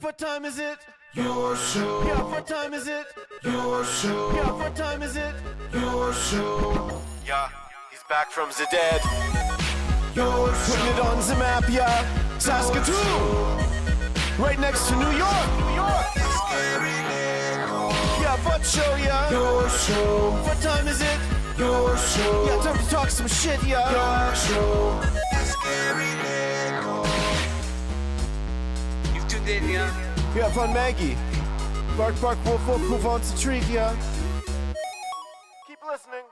What time is it? Your show. Yeah, what time is it? Your show. Yeah, what time is it? Your show. Yeah, he's back from the dead. Your show. Putting it on the map, yeah. Saskatoon. Right next to New York. New York. Yeah, what show, yeah. Your show. What time is it? Your show. Yeah, time to talk some shit, yeah. Your show. You've tuned in, yeah? Yeah, von Maggie. Bark, bark, wolf, wolf, who wants a treat, yeah? Keep listening.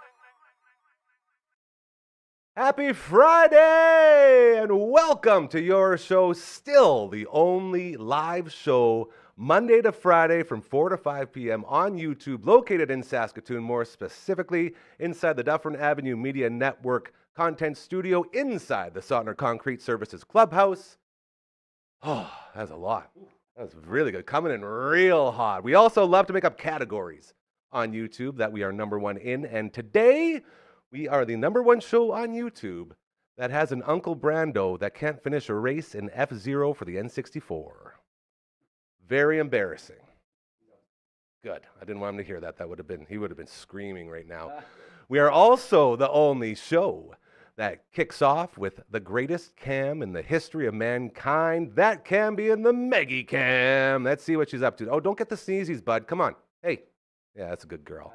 Happy Friday and welcome to your show, still the only live show Monday to Friday from 4 to 5 p.m. on YouTube, located in Saskatoon, more specifically inside the Dufferin Ave Media Network content studio inside the Sotner Concrete Services Clubhouse. Oh, that's a lot. That's really good. Coming in real hot. We also love to make up categories on YouTube that we are number one in. And today, we are the number one show on YouTube that has an Uncle Brando that can't finish a race in F-Zero for the N64. Very embarrassing. Good. I didn't want him to hear that. He would have been screaming right now. We are also the only show that kicks off with the greatest cam in the history of mankind. That cam being the Maggie Cam. Let's see what she's up to. Oh, don't get the sneezies, bud. Come on. Hey. Yeah, that's a good girl.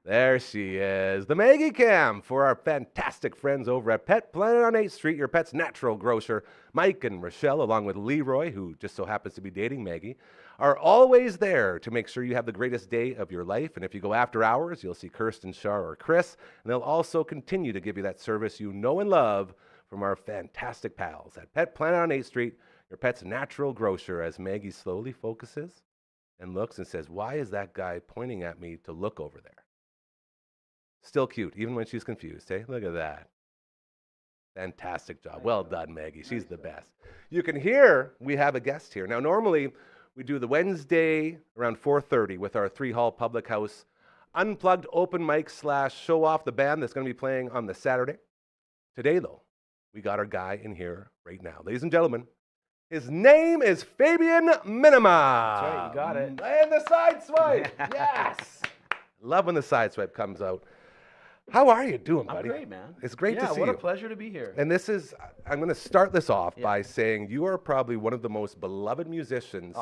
There she is. The Maggie Cam for our fantastic friends over at Pet Planet on 8th Street, your pet's natural grocer. Mike and Rochelle, along with Leroy, who just so happens to be dating Maggie, are always there to make sure you have the greatest day of your life. And if you go after hours, you'll see Kirsten, Shar, or Chris. And they'll also continue to give you that service you know and love from our fantastic pals at Pet Planet on 8th Street, your pet's natural grocer, as Maggie slowly focuses and looks and says, "Why is that guy pointing at me to look over there?" Still cute, even when she's confused, hey? Look at that. Fantastic job. Well done, Maggie. She's the best. You can hear we have a guest here. Now, normally, we do the Wednesday around 4:30 with our 3-hall public house unplugged open mic / show off the band that's going to be playing on the Saturday. Today, though, we got our guy in here right now. Ladies and gentlemen, his name is Fabian Minima. That's right, you got it. And the side swipe. Yes. Love when the side swipe comes out. How are you doing, buddy? I'm great, man. It's great to see you. Yeah, what a pleasure to be here. And I'm going to start this off by saying you are probably one of the most beloved musicians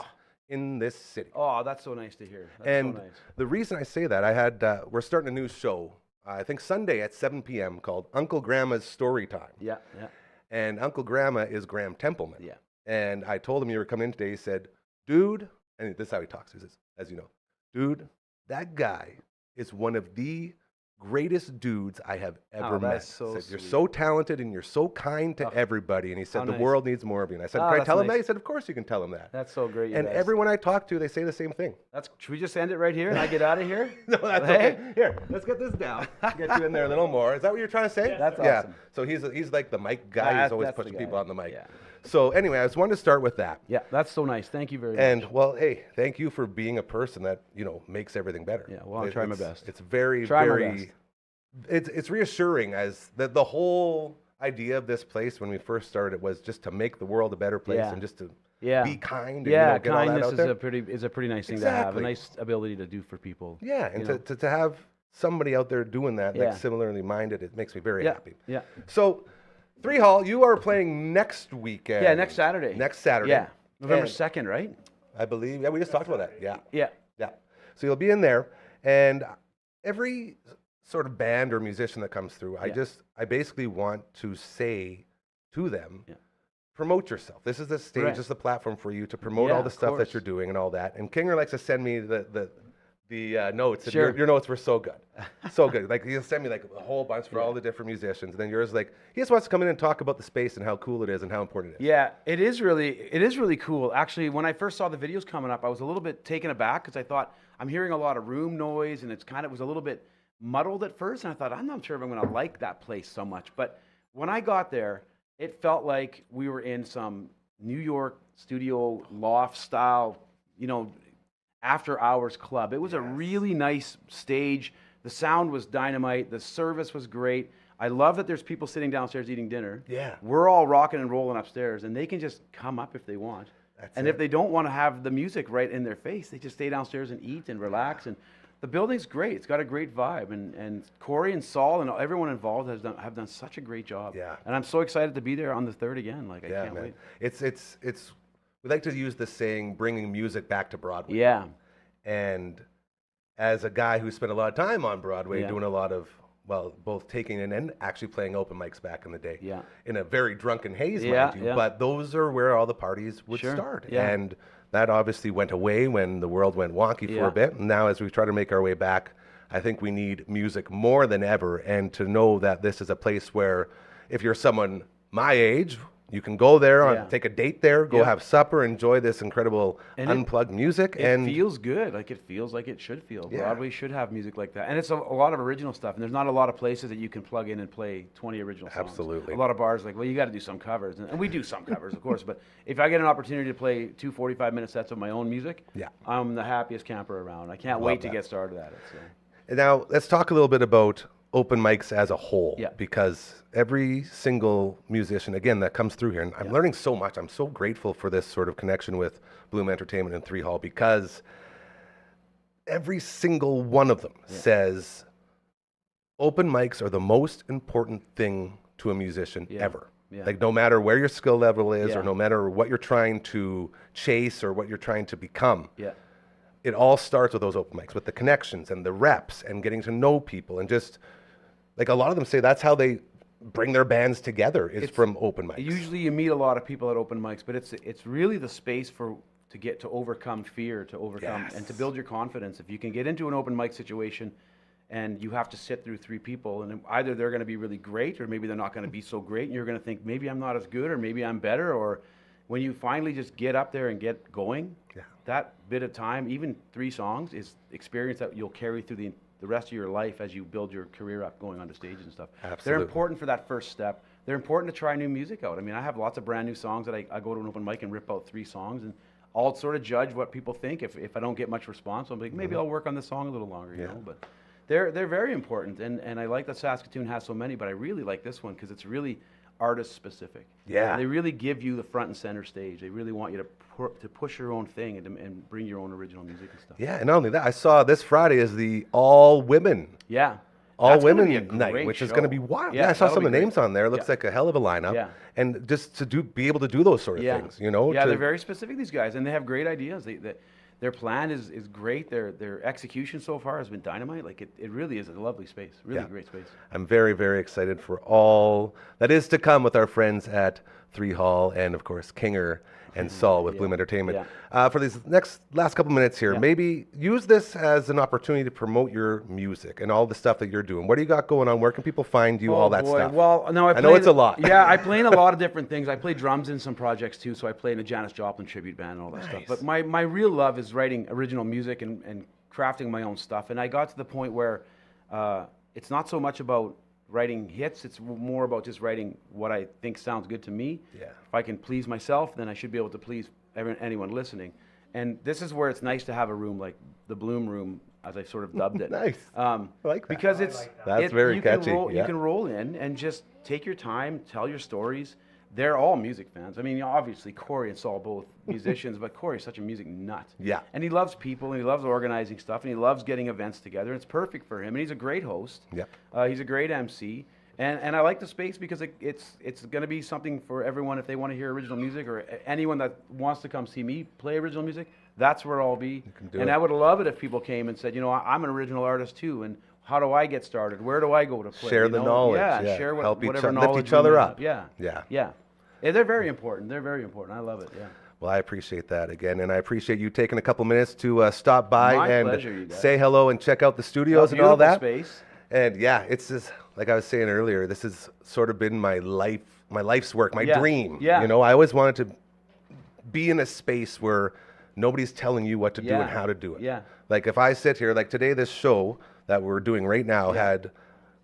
in this city. Oh, that's so nice to hear. That's and so nice. The reason I say that, we're starting a new show, I think Sunday at 7 p.m. called Uncle Grandma's Story Time. Yeah, yeah. And Uncle Grandma is Graham Templeman. Yeah. And I told him you were coming in today. He said, dude, and this is how he talks, he says, as you know, dude, that guy is one of the greatest dudes I have ever met. That's so said, you're sweet. so talented and you're so kind to everybody. And he said, the nice. world needs more of you. And I said, Oh, can I that's tell him that? nice. He said, of course you can tell him that. That's so great. And everyone I talk to, they say the same thing. Should we just end it right here and I get out of here? No, that's okay. Here, let's get this down. Get you in there a little more. Is that what you're trying to say? That's yeah. awesome. So he's like the mic guy. He's always That's the pushing guy. people on the mic. Yeah. So anyway, I just wanted to start with that. Yeah, that's so nice. Thank you very much. And well, hey, thank you for being a person that, makes everything better. Yeah, well, I'll try my best. It's very, Try my very, it's reassuring as the whole idea of this place when we first started was just to make the world a better place and just to be kind and get all that kindness out there. is a pretty nice thing to have, a Exactly. nice ability to do for people. Yeah, and to have somebody out there doing that, Yeah. like similarly minded, it makes me very happy. Yeah. So, 3-hall, you are playing next weekend. Yeah, next Saturday. Next Saturday. Yeah, November And 2nd, right? I believe. Yeah, we just talked about that. Yeah. Yeah. Yeah. So you'll be in there, and every sort of band or musician that comes through, I basically want to say to them, promote yourself. This is the stage, Right. this is the platform for you to promote Yeah, all the of stuff that course. you're doing and all that. And Kinger likes to send me the notes. And Sure. your notes were so good. So good. Like he'll send me like a whole bunch for all the different musicians. And then yours he just wants to come in and talk about the space and how cool it is and how important it is. Yeah, it is really cool. Actually, when I first saw the videos coming up, I was a little bit taken aback because I thought I'm hearing a lot of room noise and it was a little bit muddled at first. And I thought, I'm not sure if I'm going to like that place so much. But when I got there, it felt like we were in some New York studio loft style, after hours club. It was a really nice stage. The sound was dynamite. The service was great. I love that there's people sitting downstairs eating dinner. Yeah. We're all rocking and rolling upstairs, and they can just come up if they want. And if they don't want to have the music right in their face, they just stay downstairs and eat and relax. And the building's great. It's got a great vibe. And Corey and Saul and everyone involved have done such a great job. Yeah. And I'm so excited to be there on the 3rd again. Like, I can't wait. It's we like to use the saying, bringing music back to Broadway. Yeah. And as a guy who spent a lot of time on Broadway doing a lot of, well, both taking in and actually playing open mics back in the day. Yeah. In a very drunken haze, Yeah, mind you. yeah. But those are where all the parties would Sure, start. yeah. And that obviously went away when the world went wonky for Yeah. a bit. And now as we try to make our way back, I think we need music more than ever. And to know that this is a place where if you're someone my age, you can go there, take a date there, go Yeah. have supper, enjoy this incredible And unplugged music. It and feels good. Like, it feels like it should feel. Yeah. Broadway should have music like that. And it's a lot of original stuff. And there's not a lot of places that you can plug in and play 20 original songs. Absolutely. A lot of bars are like, well, you got to do some covers. And we do some covers, of course. But if I get an opportunity to play 2 45-minute sets of my own music, I'm the happiest camper around. I can't wait to get started at it. So. And now let's talk a little bit about open mics as a whole, Yeah. because every single musician, again, that comes through here, and I'm learning so much. I'm so grateful for this sort of connection with Bloom Entertainment and 3 Hall, because every single one of them says open mics are the most important thing to a musician ever. Yeah. Like, no matter where your skill level is, or Yeah. no matter what you're trying to chase or what you're trying to become, Yeah. it all starts with those open mics, with the connections and the reps and getting to know people. And just like a lot of them say, that's how they bring their bands together, is from open mics. Usually you meet a lot of people at open mics, but it's really the space to overcome fear, to overcome and to build your confidence. If you can get into an open mic situation and you have to sit through 3 people, and either they're going to be really great or maybe they're not going to be so great, and you're going to think, maybe I'm not as good or maybe I'm better, or when you finally just get up there and get going, that bit of time, even 3 songs, is experience that you'll carry through the rest of your life as you build your career up going onto stages and stuff. Absolutely. They're important for that first step. They're important to try new music out. I mean, I have lots of brand new songs that I go to an open mic and rip out 3 songs, and I'll sort of judge what people think. If I don't get much response, I'm like, maybe I'll work on this song a little longer, you know. But they're very important, and I like that Saskatoon has so many, but I really like this one because it's really artist specific. Yeah. They really give you the front and center stage. They really want you to push your own thing and bring your own original music and stuff. Yeah, and not only that, I saw this Friday is the all women Yeah. all That's gonna women be a night, great which is show. going to be wild. Yeah, Yeah, I saw that'll some of be the great. names on there. It looks Yeah. like a hell of a lineup. Yeah. And just to be able to do those sort of things, you know. Yeah, to- they're very specific, these guys, and they have great ideas. Their plan is great. Their execution so far has been dynamite. Like, it really is a lovely space. Really great space. I'm very, very excited for all that is to come with our friends at 3 Hall and, of course, Kinger and Saul with Bloom Entertainment. For these last couple minutes here, maybe use this as an opportunity to promote your music and all the stuff that you're doing. What do you got going on? Where can people find you? All that stuff. Well, no, I know it's a lot. Yeah, I play in a lot of different things. I play drums in some projects too, so I play in a Janis Joplin tribute band and all that stuff. But my real love is writing original music and crafting my own stuff. And I got to the point where it's not so much about writing hits, it's more about just writing what I think sounds good to me. Yeah. If I can please myself, then I should be able to please anyone listening. And this is where it's nice to have a room like the Bloom Room, as I sort of dubbed it. Nice. I like that. Because That's very you catchy. Can roll, Yeah. You can roll in and just take your time, tell your stories. They're all music fans. I mean, obviously, Corey and Saul both musicians, but Corey's such a music nut. Yeah. And he loves people, and he loves organizing stuff, and he loves getting events together, and it's perfect for him. And he's a great host. Yeah. He's a great MC. And I like the space because it's going to be something for everyone if they want to hear original music, or anyone that wants to come see me play original music. That's where I'll be. And I would love it if people came and said, you know, I'm an original artist too, and how do I get started? Where do I go to play? Share you the know? knowledge. Yeah, share Help whatever lift knowledge each we other have. up. Yeah. Yeah. Yeah. They're very important. They're very important. I love it. Yeah. Well, I appreciate that again, and I appreciate you taking a couple minutes to stop by My and pleasure, you guys. say hello and check out the studios and all Beautiful that. space. And yeah, it's just like I was saying earlier. This has sort of been my life's work, my dream. Yeah. You know, I always wanted to be in a space where nobody's telling you what to do and how to do it. Yeah. Like if I sit here, like today, this show that we're doing right now had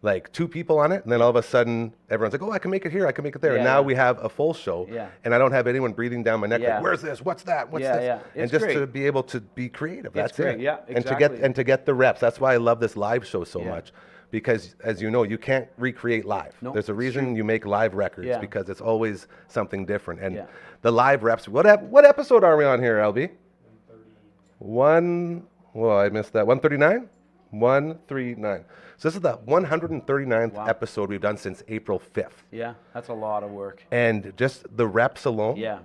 like 2 people on it, and then all of a sudden everyone's like, oh, I can make it here, I can make it there. And now we have a full show, and I don't have anyone breathing down my neck like, where's this, what's that, what's this? And It's just great. to be able to be creative, that's great. it. Yeah, And exactly. to get the reps. That's why I love this live show so much. because, as you know, you can't recreate live. Nope, There's a it's reason you make live records Yeah. because it's always something different. And Yeah. the live reps. What episode are we on here, LB? I missed that. 139. 139. So this is the 139th Wow. episode we've done since April 5th. Yeah, that's a lot of work. And just the reps alone. Yeah.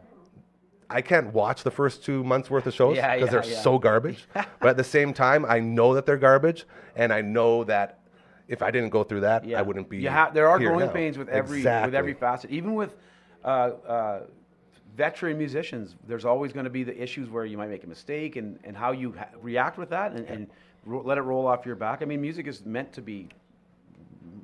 I can't watch the first 2 months worth of shows Yeah, because they're yeah. so garbage. But at the same time, I know that they're garbage, and I know that if I didn't go through that, I wouldn't be. There are here growing now. pains with every Exactly. facet, even with veteran musicians. There's always going to be the issues where you might make a mistake, and how you react with that, and let it roll off your back. I mean, music is meant to be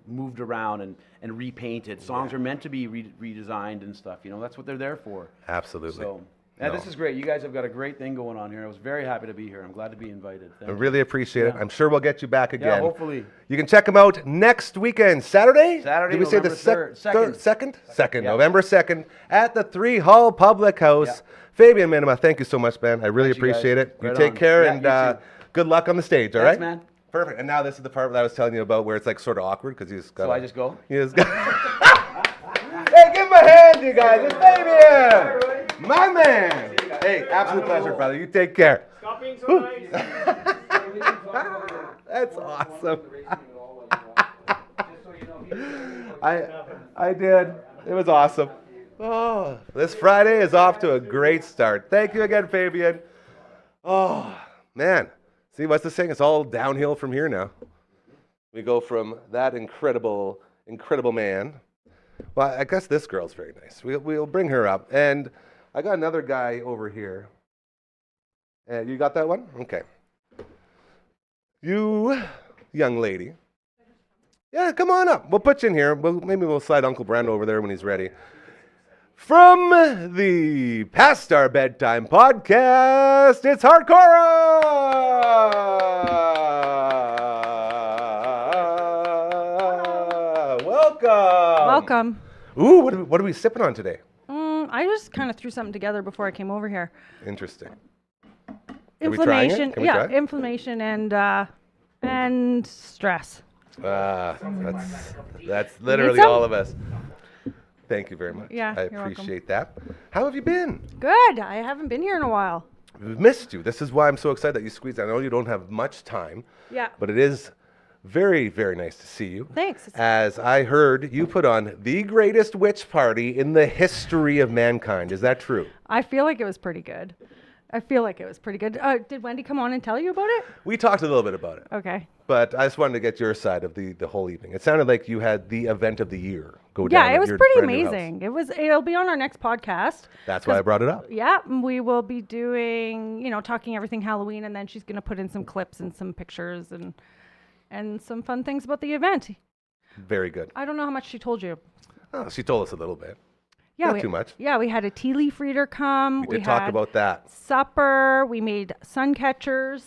moved around and repainted. Songs are meant to be redesigned and stuff. You know, that's what they're there for. Absolutely. So, this is great. You guys have got a great thing going on here. I was very happy to be here. I'm glad to be invited. I really appreciate it. I'm sure we'll get you back again. Yeah, hopefully. You can check them out next weekend, Saturday. Saturday, Did we say the November 3rd. second? Second, Yeah. November 2nd at the 3 Hall Public House. Yeah. Fabian Minima, thank you so much, man. I really Thanks, you guys. appreciate it. You Right take on. care, Yeah, and you too. good luck on the stage. All Thanks, right, man. Perfect. And now this is the part that I was telling you about, where it's like sort of awkward because he's got. So I just go? He just got. Hey, give him a hand, you guys. It's Fabian, my man. Hey, absolute pleasure, brother. You take care. Stop being so nice. That's awesome. I did. It was awesome. Oh, this Friday is off to a great start. Thank you again, Fabian. Oh, man. See, what's the saying? It's all downhill from here now. We go from that incredible man. Well, I guess this girl's very nice. We'll bring her up. And I got another guy over here. You got that one? Okay. You, young lady. Yeah, come on up. We'll put you in here. Maybe we'll slide Uncle Brent over there when he's ready. From the Past Our Bedtime podcast, it's Hardcore. Welcome. Ooh, what are we sipping on today? I just kind of threw something together before I came over here. Interesting. Are we trying it? Inflammation, Can we yeah, try it? inflammation and stress. That's literally some? all of us. Thank you very much. Yeah, I you're welcome. appreciate that. How have you been? Good. I haven't been here in a while. We've missed you. This is why I'm so excited that you squeezed. I know you don't have much time, Yeah. but it is very, very nice to see you. Thanks. As I heard you put on the greatest witch party in the history of mankind. Is that true? I feel like it was pretty good. Did Wendy come on and tell you about it? We talked a little bit about it, Okay. but I just wanted to get your side of the whole evening. It sounded like you had the event of the year go down. Yeah, at it was your pretty brand new house. amazing. It'll be on our next podcast. That's why I brought it up. Yeah, we will be doing, talking everything Halloween, and then she's going to put in some clips and some pictures and some fun things about the event. Very good. I don't know how much she told you. Oh, she told us a little bit. Yeah, Not too much. Yeah, we had a tea leaf reader come. We did talk had about that. supper. We made sun catchers,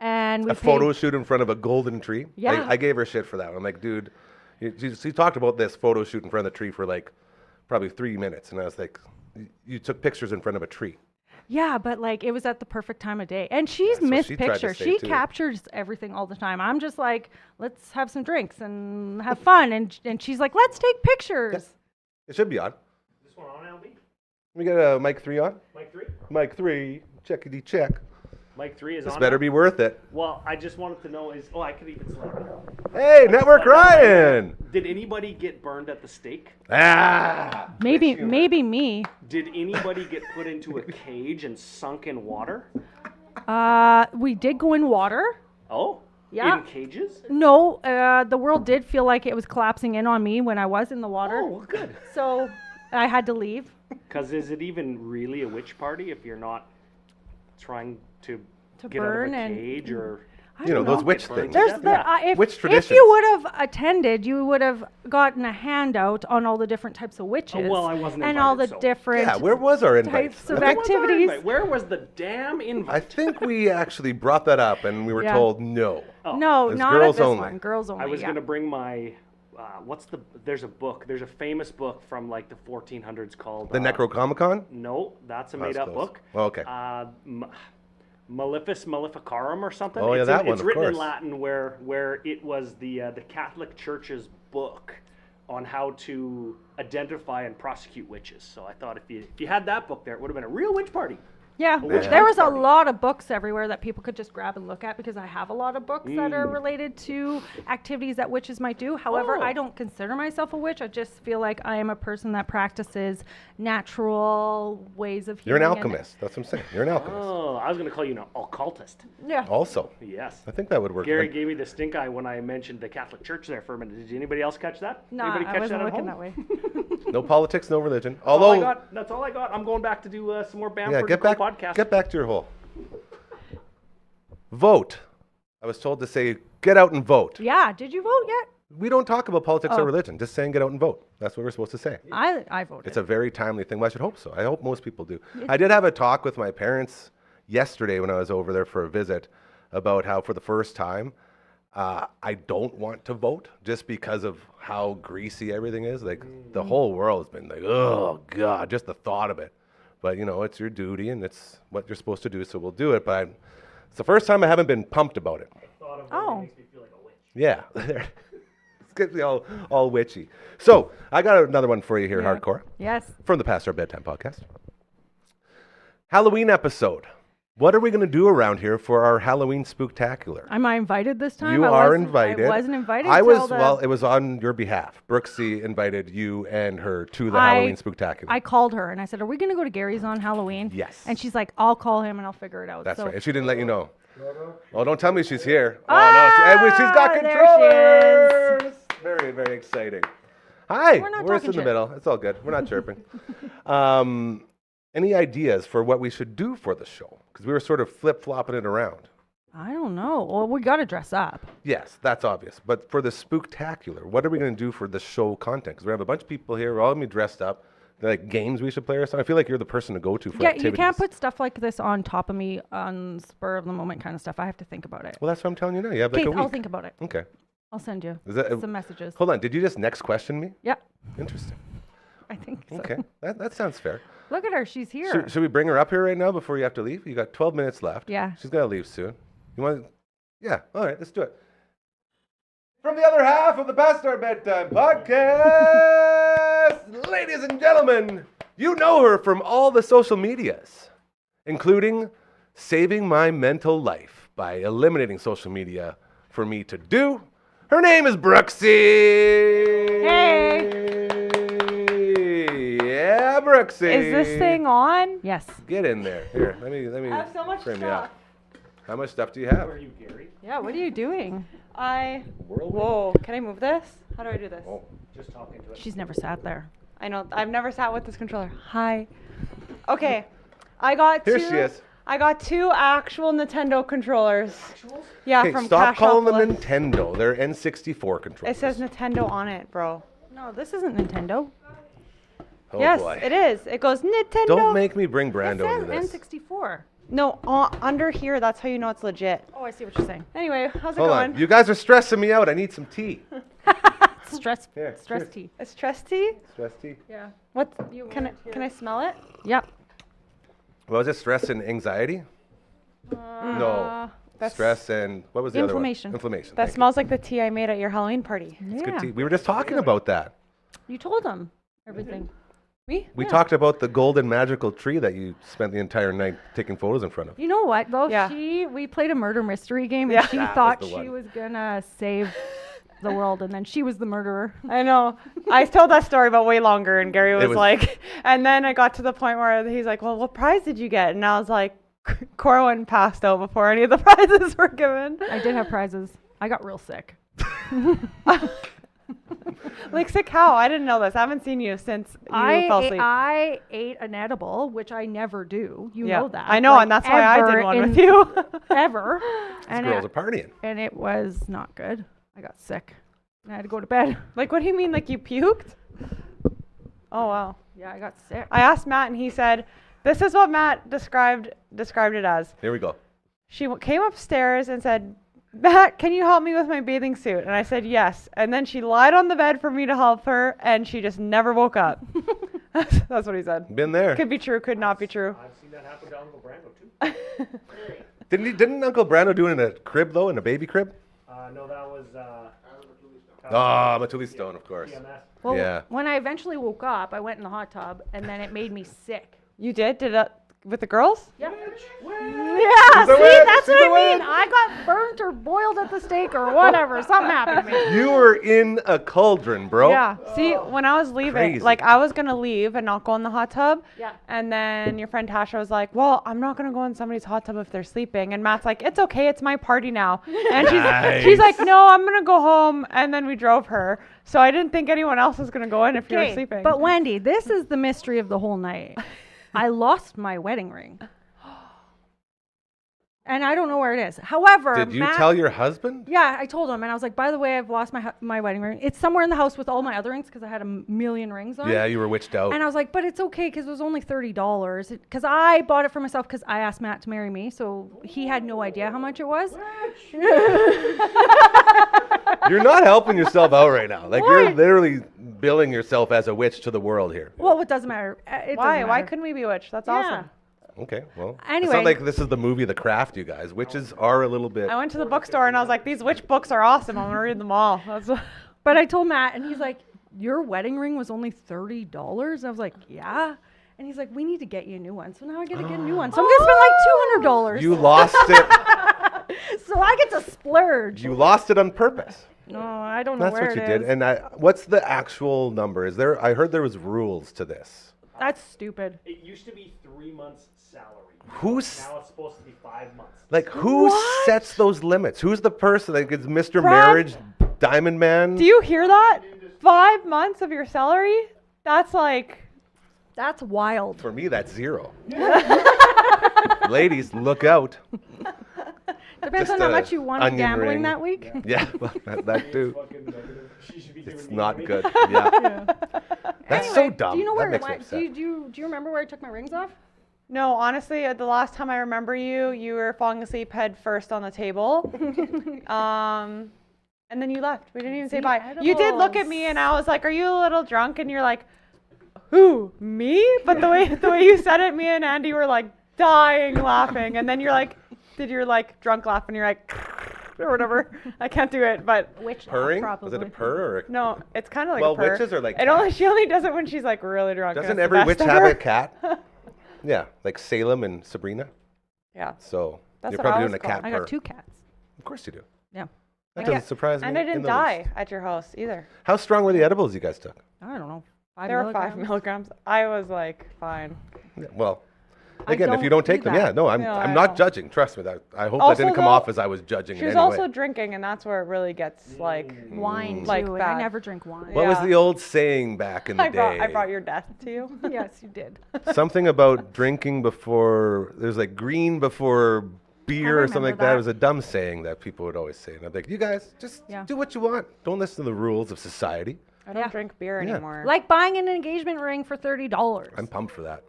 and we A photo shoot in front of a golden tree. Yeah. I gave her shit for that. I'm like, dude, she talked about this photo shoot in front of the tree for like probably 3 minutes, and I was like, you took pictures in front of a tree. Yeah, but like it was at the perfect time of day, and she's so missed she tried to pictures. say She too. captures everything all the time. I'm just like, let's have some drinks and have fun, and she's like, let's take pictures. It should be on. This one on, LB? We got a mic 3 on. Mic 3? Mic 3, checkity check. Mic 3 is This on. better now? be worth it. Well, I just wanted to know is. Oh, I could even slap it. Hey, Network Ryan. Did anybody get burned at the stake? Ah. Maybe me. Did anybody get put into a cage and sunk in water? We did go in water. Oh? Yeah. In cages? No, the world did feel like it was collapsing in on me when I was in the water. Oh, well, good. So I had to leave. Because is it even really a witch party if you're not trying to get burn out of a and- cage or... I You know, don't those witch burned things. to There's death? the Yeah. if, Witch if traditions. you would have attended, you would have gotten a handout on all the different types of witches. well, I wasn't and all the invited, so- different Yeah, where was our invite? types of I think- activities. Where was the damn I invite? think we actually brought that up and we were Yeah. told no. No, It's not girls at this only. one. Girls only. I was yeah. gonna bring my, there's a book, there's a famous book from like the 1400s called... The Necronomicon? No, that's a That's made up close. book. Oh, okay. Malefice Maleficarum or something. Oh, yeah, it's that one, It's of written in course. Latin where it was the Catholic Church's book on how to identify and prosecute witches. So I thought if you had that book there, it would have been a real witch party. Yeah, witch there hunt was a party. lot of books everywhere that people could just grab and look at because I have a lot of books that are related to activities that witches might do. However, Oh. I don't consider myself a witch. I just feel like I am a person that practices natural ways of You're healing. an alchemist. That's what I'm saying. You're an alchemist. Oh, I was going to call you an occultist. Yeah. Also, Yes. I think that would work. Gary gave me the stink eye when I mentioned the Catholic Church there for a minute. Did anybody else catch that? No, Anybody I catch wasn't that at looking home? that way. No politics, no religion. All I Although, got, that's all I got. I'm going back to do some more Bamford yeah, and get Co. back, podcast. get back to your hole. Vote. I was told to say, get out and vote. Yeah. Did you vote yet? We don't talk about politics Oh. or religion. Just saying, get out and vote. That's what we're supposed to say. I voted. It's a very timely thing. Well, I should hope so. I hope most people do. I did have a talk with my parents yesterday when I was over there for a visit about how, for the first time, I don't want to vote just because of how greasy everything is. Like, the whole world has been like, oh, God, just the thought of it. But, it's your duty and it's what you're supposed to do, so we'll do it. But it's the first time I haven't been pumped about it. Thought of Oh. makes me feel like a witch. Yeah. It's gets me all witchy. So, I got another one for you here, Yeah. Hardcore. Yes. From the Past Our Bedtime podcast. Halloween episode. What are we going to do around here for our Halloween spooktacular? Am I invited this time? You I are wasn't- invited. I wasn't invited. I till was, the- well, it was on your behalf. Brooksy invited you and her to the I- Halloween spooktacular. I called her and I said, "Are we going to go to Gary's on Halloween?" Yes. And she's like, "I'll call him and I'll figure it out." That's so right. And she didn't let you know. Oh, don't tell me she's here. Ah, no. She's got there controllers. Very, very exciting. Hi. We're not We're just talking in the shit. middle. It's all good. We're not chirping. Any ideas for what we should do for the show? Because we were sort of flip-flopping it around. I don't know. Well, we got to dress up. Yes, that's obvious. But for the spooktacular, what are we going to do for the show content? Because we have a bunch of people here. We're all going to be dressed up. They're like games we should play or something. I feel like you're the person to go to for Yeah, activities. you can't put stuff like this on top of me on spur of the moment kind of stuff. I have to think about it. Well, that's what I'm telling you now. You have like Okay, a week. I'll think about it. Okay. I'll send you Is that, some messages. Hold on. Did you just next question me? Yep, Interesting. I think so. Okay. That sounds fair. Look at her. She's here. Should we bring her up here right now before you have to leave? You got 12 minutes left. Yeah. She's got to leave soon. You want? Yeah. All right. Let's do it. From the other half of the Past Our Bedtime podcast, ladies and gentlemen, you know her from all the social medias, including saving my mental life by eliminating social media for me to do. Her name is Brooksy. Hey. Yeah, Brooksy. Is this thing on? Yes. Get in there. Here, let me I have so much frame you stuff. up. How much stuff do you have? Where are you, Gary? Yeah. What are you doing? Whoa, can I move this? How do I do this? Oh. Just talking to it. She's never sat there. I know, I've never sat with this controller. Hi. Okay, I got Here two. she is. I got two actual Nintendo controllers. Yeah, Okay, from stop calling them Cashopolis. Nintendo. They're N64 controllers. It says Nintendo on it, bro. No, this isn't Nintendo. Oh yes, boy. it is. It goes Nintendo. Don't make me bring It Brando into says this. N64. No, under here. That's how you know it's legit. Oh, I see what you're saying. Anyway, how's it Hold going? on. You guys are stressing me out. I need some tea. Stress. Here, Stress cheers. tea. It's trusty. Stress tea. Yeah. What? You Can I, want can I smell it? Yep. What was it? Stress and anxiety? No. That's- Stress and what was the other one? Inflammation. Inflammation. That thank you. smells like the tea I made at your Halloween party. It's Yeah. good tea. We were just talking about that. You told them everything. Me? We Yeah. talked about the golden magical tree that you spent the entire night taking photos in front of. You know what though? Yeah. We played a murder mystery game Yeah. and she That was thought the she one. was gonna save the world and then she was the murderer. I know. I told that story about way longer, and Gary was, was- like, and then I got to the point where he's like, "Well, what prize did you get?" And I was like, "Corwin passed out before any of the prizes were given." I did have prizes. I got real sick. Like sick how? I didn't know this. I haven't seen you since you fell asleep. I ate an edible, which I never do. You yeah, know that. I know, Like, and that's why I ever did one in- with you. Ever. These and girls it, are partying. and it was not good. I got sick. And I had to go to bed. Like, what do you mean? Like you puked? Oh wow. Yeah, I got sick. I asked Matt, and he said, "This is what Matt described it as." Here we go. She came upstairs and said, "Matt, can you help me with my bathing suit?" And I said, "Yes." And then she lied on the bed for me to help her, and she just never woke up. That's what he said. Been there. Could be true, could not be true. I've seen that happen to Uncle Brando too. Didn't Uncle Brando do it in a crib though, in a baby crib? No, that was. Oh, Matuli Stone, of course. Well, Yeah. when I eventually woke up, I went in the hot tub, and then it made me sick. You did? Did it with the girls? Yeah. Yeah, She's a see, witch, that's she's what a I mean. witch. I got burnt or boiled at the stake or whatever. Something happened to me. You were in a cauldron, bro. Yeah. See, when I was leaving, Crazy. like I was gonna leave and not go in the hot tub. Yeah. And then your friend Tasha was like, "Well, I'm not gonna go in somebody's hot tub if they're sleeping." And Matt's like, "It's okay, it's my party now." And she's like, "No, I'm gonna go home." And then we drove her. So I didn't think anyone else was gonna go in if you were Okay, sleeping. but Wendy, this is the mystery of the whole night. I lost my wedding ring. And I don't know where it is. However, Did you Matt, tell your husband? Yeah, I told him, and I was like, by the way, I've lost my wedding ring. It's somewhere in the house with all my other rings because I had a million rings on. Yeah, you were witched out. And I was like, but it's okay because it was only $30. Because I bought it for myself because I asked Matt to marry me, so he had no idea how much it was. You're not helping yourself out right now. Like you're Why? literally billing yourself as a witch to the world here. Well, it doesn't matter. why? Why couldn't we be witched? That's awesome. Okay, well, it's Anyway. not like this is the movie The Craft, you guys. Witches are a little bit. I went to the bookstore and I was like, "These witch books are awesome. I'm gonna read them all." That's But I told Matt, and he's like, your wedding ring was only $30? I was like, yeah. And he's like, we need to get you a new one. So now I get to get a new one. So I'm going to spend like $200. You lost it. So I get to splurge. You lost it on purpose. No, I don't know That's where what you it did. is. And what's the actual number? Is there? I heard there was rules to this. That's stupid. It used to be 3 months' salary. Who's Now it's supposed to be 5 months. like who What? sets those limits? Who's the person that gets Mr. Brad? Marriage, Diamond Man? Do you hear that? 5 months of your salary? That's like. That's wild. For me, that's zero. Ladies, look out. Depends Just on how a much you want onion gambling ring. that week. Yeah, well, that too. Fucking negative. She should be It's giving me not money. good. Yeah. That's so Anyway, dumb. Do you know that where makes me went? upset. Do you remember where I took my rings off? No, honestly, the last time I remember you, you were falling asleep head first on the table. And then you left. We didn't even say The bye. You did look at edibles. me and I was like, "Are you a little drunk?" And you're like, "Who? Me?" But the way you said it, me and Andy were like dying laughing. And then you're like, did your like drunk laugh and you're like or whatever. I can't do it, but Which Purring? probably. Was it a purr or a... no, it's kind of like Well, a purr. witches are like She only does it when she's like really drunk. and Doesn't it's the every best witch ever. have a cat? Yeah, like Salem and Sabrina. Yeah. So That's you're what I probably was doing a cat called. I purr. got 2 cats. Of course you do. Yeah. That Yeah. doesn't surprise me. And I in didn't the die least. at your house either. How strong were the edibles you guys took? I don't know. 5 There were 5 milligrams. milligrams. I was like, fine. Yeah, well, I again, if you don't don't take do them, that. yeah, no, I'm No, I not know. judging. Trust me. That I hope Also, that didn't come though, off as I was judging She in was any also way. drinking, and that's where it really gets like. Wine Like too. and that. I never drink wine. What was Yeah. the old saying back in the day? I brought your death to you. Yes, you did. Something about drinking before, there's like green before beer or something like remember that. that. It was a dumb saying that people would always say. And I'm like, you guys, just Yeah. do what you want. Don't listen to the rules of society. I don't Yeah. drink beer Yeah. anymore. Like buying an engagement ring for $30. I'm pumped for that.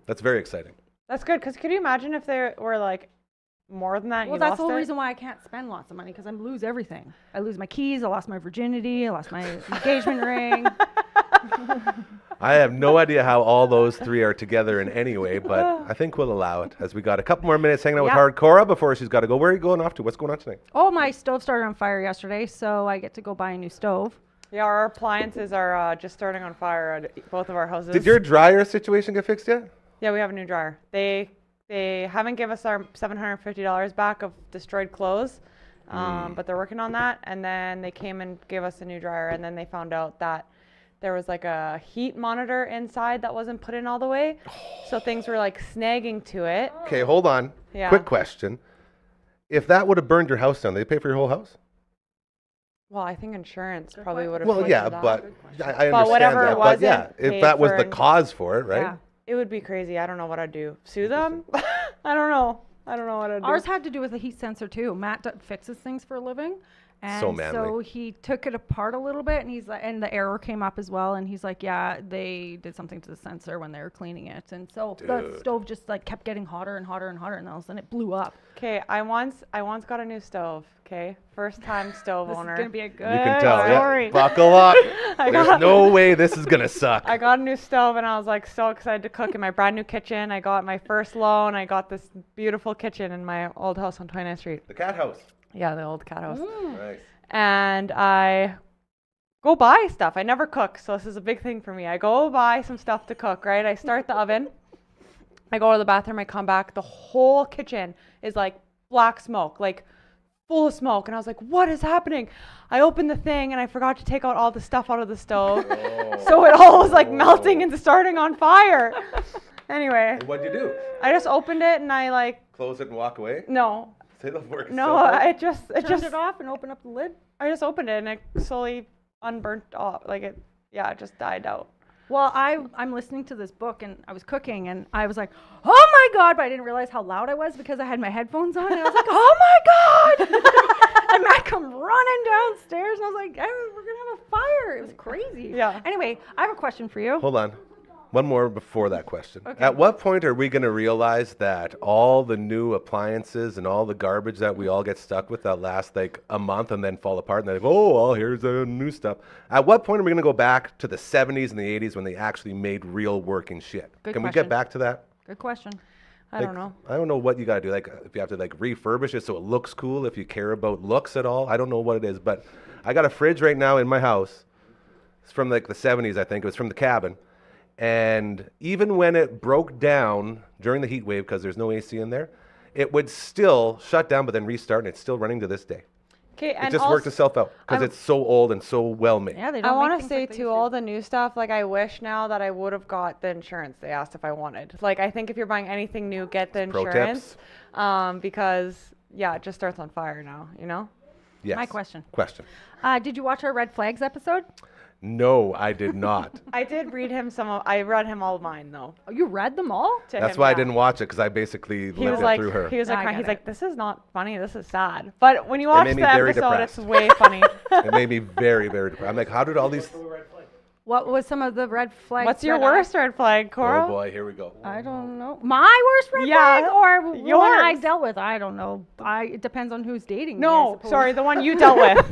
That's very exciting. That's good, because could you imagine if there were like more than that? Well, you that's lost the whole it? reason why I can't spend lots of money because I lose everything. I lose my keys. I lost my virginity. I lost my engagement ring. I have no idea how all those three are together in any way, but I think we'll allow it as we got a couple more minutes hanging out Yeah. with Hardcora before she's got to go. Where are you going off to? What's going on tonight? Oh, my stove started on fire yesterday, so I get to go buy a new stove. Yeah, our appliances are just starting on fire at both of our houses. Did your dryer situation get fixed yet? Yeah, we have a new dryer. They haven't given us our $750 back of destroyed clothes, but they're working on that. And then they came and gave us a new dryer, and then they found out that there was like a heat monitor inside that wasn't put in all the way, so things were like snagging to it. Okay, hold on. Yeah. Quick question. If that would have burned your house down, they pay for your whole house? Well, I think insurance probably would have. Well, paid yeah, for that. but I understand But whatever that. it But yeah, wasn't if paid that was for the in- cause for it, right? Yeah. It would be crazy. I don't know what I'd do. Sue them? I don't know. I don't know what I'd do. Ours had to do with a heat sensor too. Matt fixes things for a living, And So manly. so he took it apart a little bit, and he's like, and the error came up as well. And he's like, yeah, they did something to the sensor when they were cleaning it, and so the Dude. stove just like kept getting hotter and hotter and hotter, and all of a sudden it blew up. Okay, I once got a new stove. Okay, first time stove This owner. is gonna be a good You can tell. story. Yeah. Buckle up. I There's got- no way this is gonna suck. I got a new stove and I was like so excited to cook in my brand new kitchen. I got my first loan. I got this beautiful kitchen in my old house on 29th Street. The cat house. Yeah, the old cat house. Nice. And I go buy stuff. I never cook, so this is a big thing for me. I go buy some stuff to cook, right? I start the oven. I go to the bathroom. I come back. The whole kitchen is like black smoke, like full of smoke. And I was like, what is happening? I opened the thing and I forgot to take out all the stuff out of the stove. So it all was like melting and starting on fire. Anyway, What'd you do? I just opened it and I like, Close it and walk away? no, Say the word. no, it just Turned it off and opened up the lid. I just opened it and it slowly unburnt off. Like it just died out. Well, I'm listening to this book, and I was cooking, and I was like, oh my God, but I didn't realize how loud I was because I had my headphones on, and I was like, oh my God. And Matt come running downstairs, and I was like, hey, we're going to have a fire. It was crazy. Yeah. Anyway, I have a question for you. Hold on. One more before that question. Okay. At what point are we going to realize that all the new appliances and all the garbage that we all get stuck with that last like a month and then fall apart and they go, oh, well, here's the new stuff. At what point are we going to go back to the 70s and the 80s when they actually made real working shit? Good Can we question. get back to that? Good question. I don't know. I don't know what you got to do. Like if you have to like refurbish it so it looks cool, if you care about looks at all. I don't know what it is, but I got a fridge right now in my house. It's from like the 70s, I think. It was from the cabin. And even when it broke down during the heat wave, because there's no AC in there, it would still shut down, but then restart, and it's still running to this day. Okay, It and just worked also, itself out because it's so old and so well made. Yeah, they I don't want make to things say like they too, used all the new stuff, like I wish now that I would have got the insurance they asked if I wanted. Like I think if you're buying anything new, get the Pro insurance. tips. Because yeah, it just starts on fire now, you know? Yes. My question. Did you watch our Red Flags episode? No, I did not. I did read him I read him all mine though. Oh, you read them all? To That's him, why I yeah. didn't watch it because I basically He lived was it like, through her. he was like, I crying. get He's it. like, this is not funny. This is sad. But when you watch made me the very episode, depressed. it's way funny. It made me very, very depressed. I'm like, how did all these? What was some of the red flags? What's your that I- worst red flag, Cora? Oh boy, here we go. I don't know. My worst red Yeah, flag or one I yours. dealt with? I don't know. It depends on who's dating me, I No, suppose. sorry, the one you dealt with.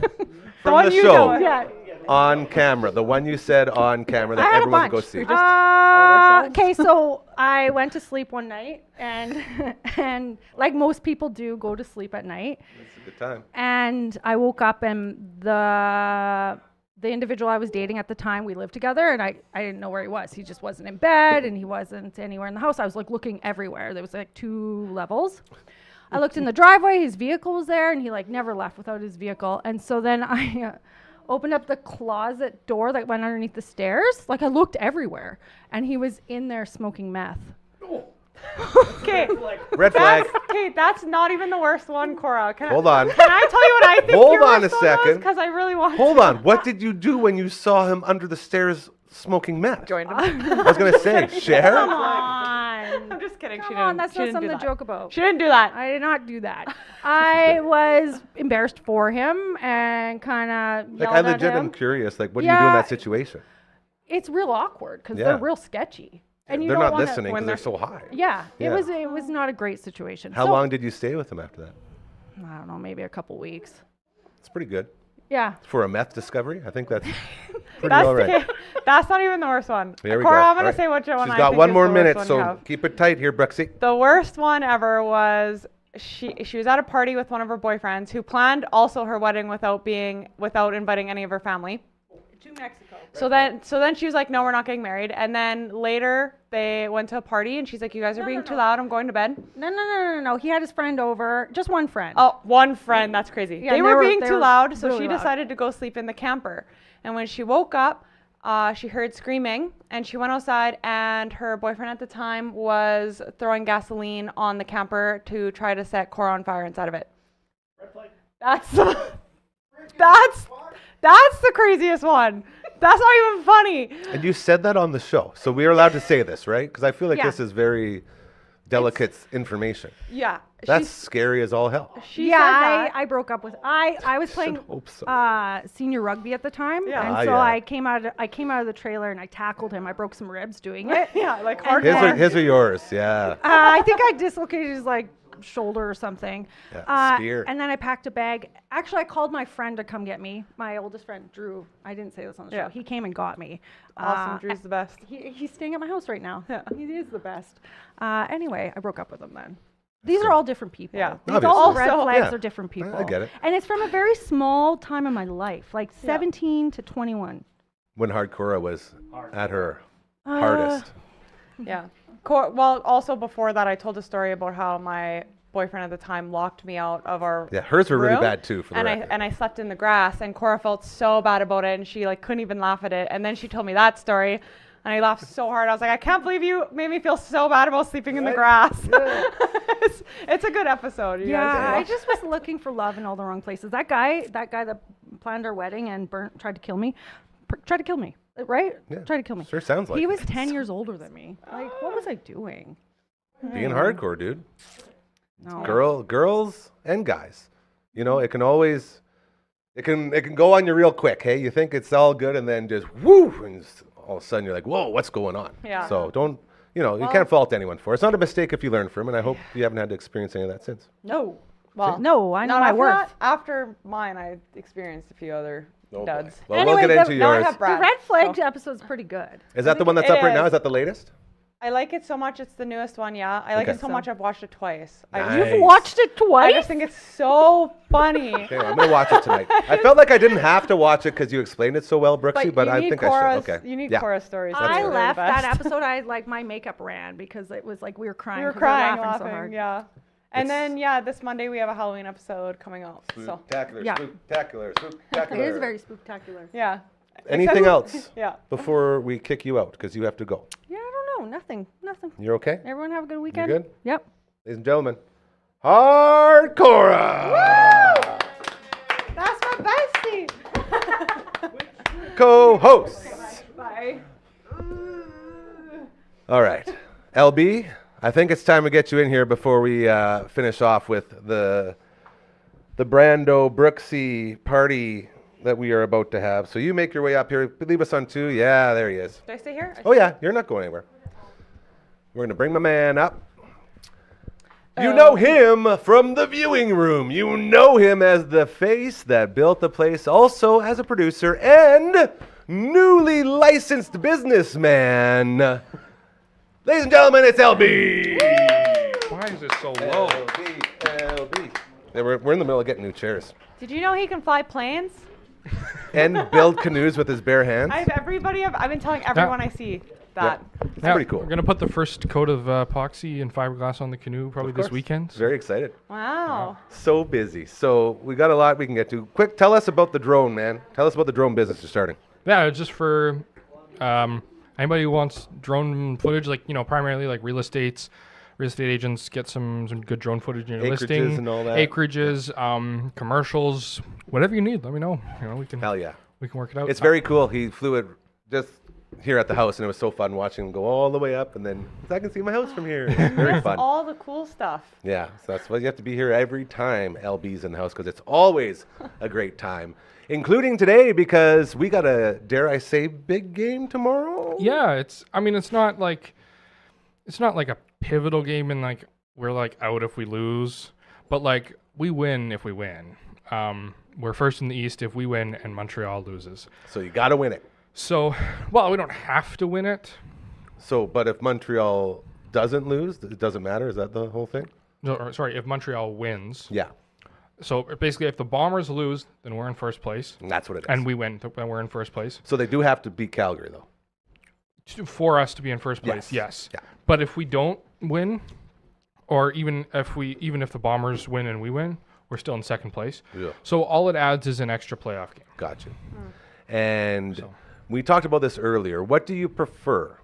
From one the you show. dealt with. Yeah. On camera, the one you said on camera I that had a everyone should go bunch. see. Okay, so I went to sleep one night, and like most people do, go to sleep at night. It's a good time. And I woke up, and the individual I was dating at the time, we lived together, and I didn't know where he was. He just wasn't in bed, and he wasn't anywhere in the house. I was like looking everywhere. There was like 2 levels. I looked in the driveway. His vehicle was there, and he like never left without his vehicle. And so then I opened up the closet door that went underneath the stairs. Like I looked everywhere, and he was in there smoking meth. Okay, Red flag. okay, that's not even the worst one, Cora. Hold on. Can I tell you what I think? Hold on a second. Because I really want. Hold on. What did you do when you saw him under the stairs smoking meth? Joined him. I was gonna say, share. Come on. I'm just kidding. She Come didn't. on, that's she not didn't do something to that. joke about. She didn't do that. I did not do that. I was embarrassed for him and kind of Like yelled I at legit him. am curious. Like, what do you do in Yeah. that situation? It's real awkward because Yeah. they're real sketchy. And you They're don't not wanna- listening when because they're so high. Yeah, Yeah. it was not a great situation. How So, long did you stay with him after that? I don't know, maybe a couple weeks. It's pretty good Yeah. for a meth discovery. I think that's pretty That's all right. okay. That's not even the worst one. There we Cora, go. I'm gonna All right. say which one She's I got think one is more the minute, worst one you so have. keep it tight here, Brexy. The worst one ever was she was at a party with one of her boyfriends who planned also her wedding without inviting any of her family. To Mexico. So then she was like, no, we're not getting married. And then later they went to a party and she's like, you guys are being too loud. I'm going to bed. No. He had his friend over, just one friend. Oh, one friend. That's crazy. Yeah, they were being they too were loud. So really she loud. decided to go sleep in the camper. And when she woke up, she heard screaming and she went outside and her boyfriend at the time was throwing gasoline on the camper to try to set Cora on fire inside of it. That's the craziest one. That's not even funny. And you said that on the show, so we are allowed to say this, right? Because I feel like Yeah. this is very delicate information. Yeah. That's scary as all hell. She yeah, said that. I broke up with I was playing hope so. senior rugby at the time, Yeah. and Ah, so yeah. I came out of the trailer and I tackled him. I broke some ribs doing it. Yeah, like And hardcore. His or yours, yeah. I think I dislocated his like shoulder or something. Yeah, spear. And then I packed a bag. Actually, I called my friend to come get me. My oldest friend, Drew. I didn't say this on the Yeah. show. He came and got me. Awesome. Drew's the best. He's staying at my house right now. Yeah. He is the best. Anyway, I broke up with him then. These are all different people. Yeah. These all Obviously. red Also- flags Yeah. are different people. I get it. And it's from a very small time in my life, like 17 to 21. When Hardcore was at her hardest. Yeah. Well, also before that, I told a story about how my boyfriend at the time locked me out of our Yeah, hers were really room, bad too. For the and record. I slept in the grass, and Cora felt so bad about it, and she like couldn't even laugh at it. And then she told me that story, and I laughed so hard. I was like, I can't believe you made me feel so bad about sleeping in the grass. it's a good episode. You Yeah, I guys just was looking for love in all the wrong places. That guy that planned our wedding and tried to kill me, right? Yeah, Tried to kill me. sure sounds like He it. was 10 years older than me. Like, what was I doing? Being hardcore, dude. No. Girls and guys. You know, it can always, it can go on you real quick. Hey, you think it's all good, and then just woo, and just all of a sudden you're like, whoa, what's going on? Yeah. So don't, you can't fault anyone for it. It's not a mistake if you learn from it, and I hope you haven't had to experience any of that since. No. Well, No, I know not my after worth. that. After mine, I experienced a few other Oh, boy. duds. Well, we'll get Anyway, into now I yours. have Brad, The red flag so- episode's pretty good. Is that the think one that's it up right now? is. Is that the latest? I like it so much. It's the newest one. Yeah, I like Okay. it so much. I've watched it twice. Nice. You've watched it I twice? just think it's so funny. Okay, I'm gonna watch it tonight. I felt like I didn't have to watch it because you explained it so well, Brooksy, but you I need think Cora's, I should. Okay. You need Yeah. Cora's stories. I They're the left that best. episode. Like my makeup ran because it was like we were crying. We were 'cause crying, laughing so laughing. hard. Yeah. And It's- then this Monday we have a Halloween episode coming out. So Spooktacular, Yeah. spooktacular, spooktacular. It is very spectacular. yeah. Anything Except- else Yeah. before we kick you out because you have to go? Yeah, I don't know. Nothing. You're okay? Everyone have a good weekend. good? Yep. Ladies and gentlemen, Hardcore! That's my bestie. Co-host. Bye. All right. LB, I think it's time to get you in here before we finish off with the Brando Brooksy party that we are about to have. So you make your way up here. Leave us on 2. Yeah, there he is. Do I stay here? Oh, yeah, you're not going anywhere. We're going to bring my man up. You know him from the viewing room. You know him as the face that built the place, also as a producer and newly licensed businessman. Ladies and gentlemen, it's LB. Why is it so low? LB. Yeah, we're in the middle of getting new chairs. Did you know he can fly planes? And build canoes with his bare hands. I've been telling everyone I see that. It's pretty cool. We're gonna put the first coat of epoxy and fiberglass on the canoe probably Of this course. weekend. Very excited. Wow. So busy. So we got a lot we can get to. Quick, tell us about the drone, man. Tell us about the drone business you're starting. Yeah, just for anybody who wants drone footage, like primarily like real estate agents get some good drone footage in your Acreages listing, and all that. acreages, commercials, whatever you need. Let me know. We can Hell yeah. we can work it out. It's very cool. He flew it just here at the house, and it was so fun watching him go all the way up, and then I can see my house from here. It's very That's fun. all the cool stuff. Yeah, so that's why you have to be here every time LB's in the house, because it's always a great time, including today, because we got a, dare I say, big game tomorrow. Yeah, it's not like a pivotal game and like we're like out if we lose, but like we win if we win. We're first in the East if we win and Montreal loses. So you got to win it. So, well, we don't have to win it. So, but if Montreal doesn't lose, it doesn't matter. Is that the whole thing? No, or, sorry, if Montreal wins. Yeah, So basically, if the Bombers lose, then we're in first place, and that's what it is. and we win, then we're in first place. So they do have to beat Calgary, though. For us to be in first place, Yes. yes. Yeah. But if we don't win, or even if the Bombers win and we win, we're still in second place. Yeah. So all it adds is an extra playoff game. Gotcha. And we talked about this earlier. What do you prefer?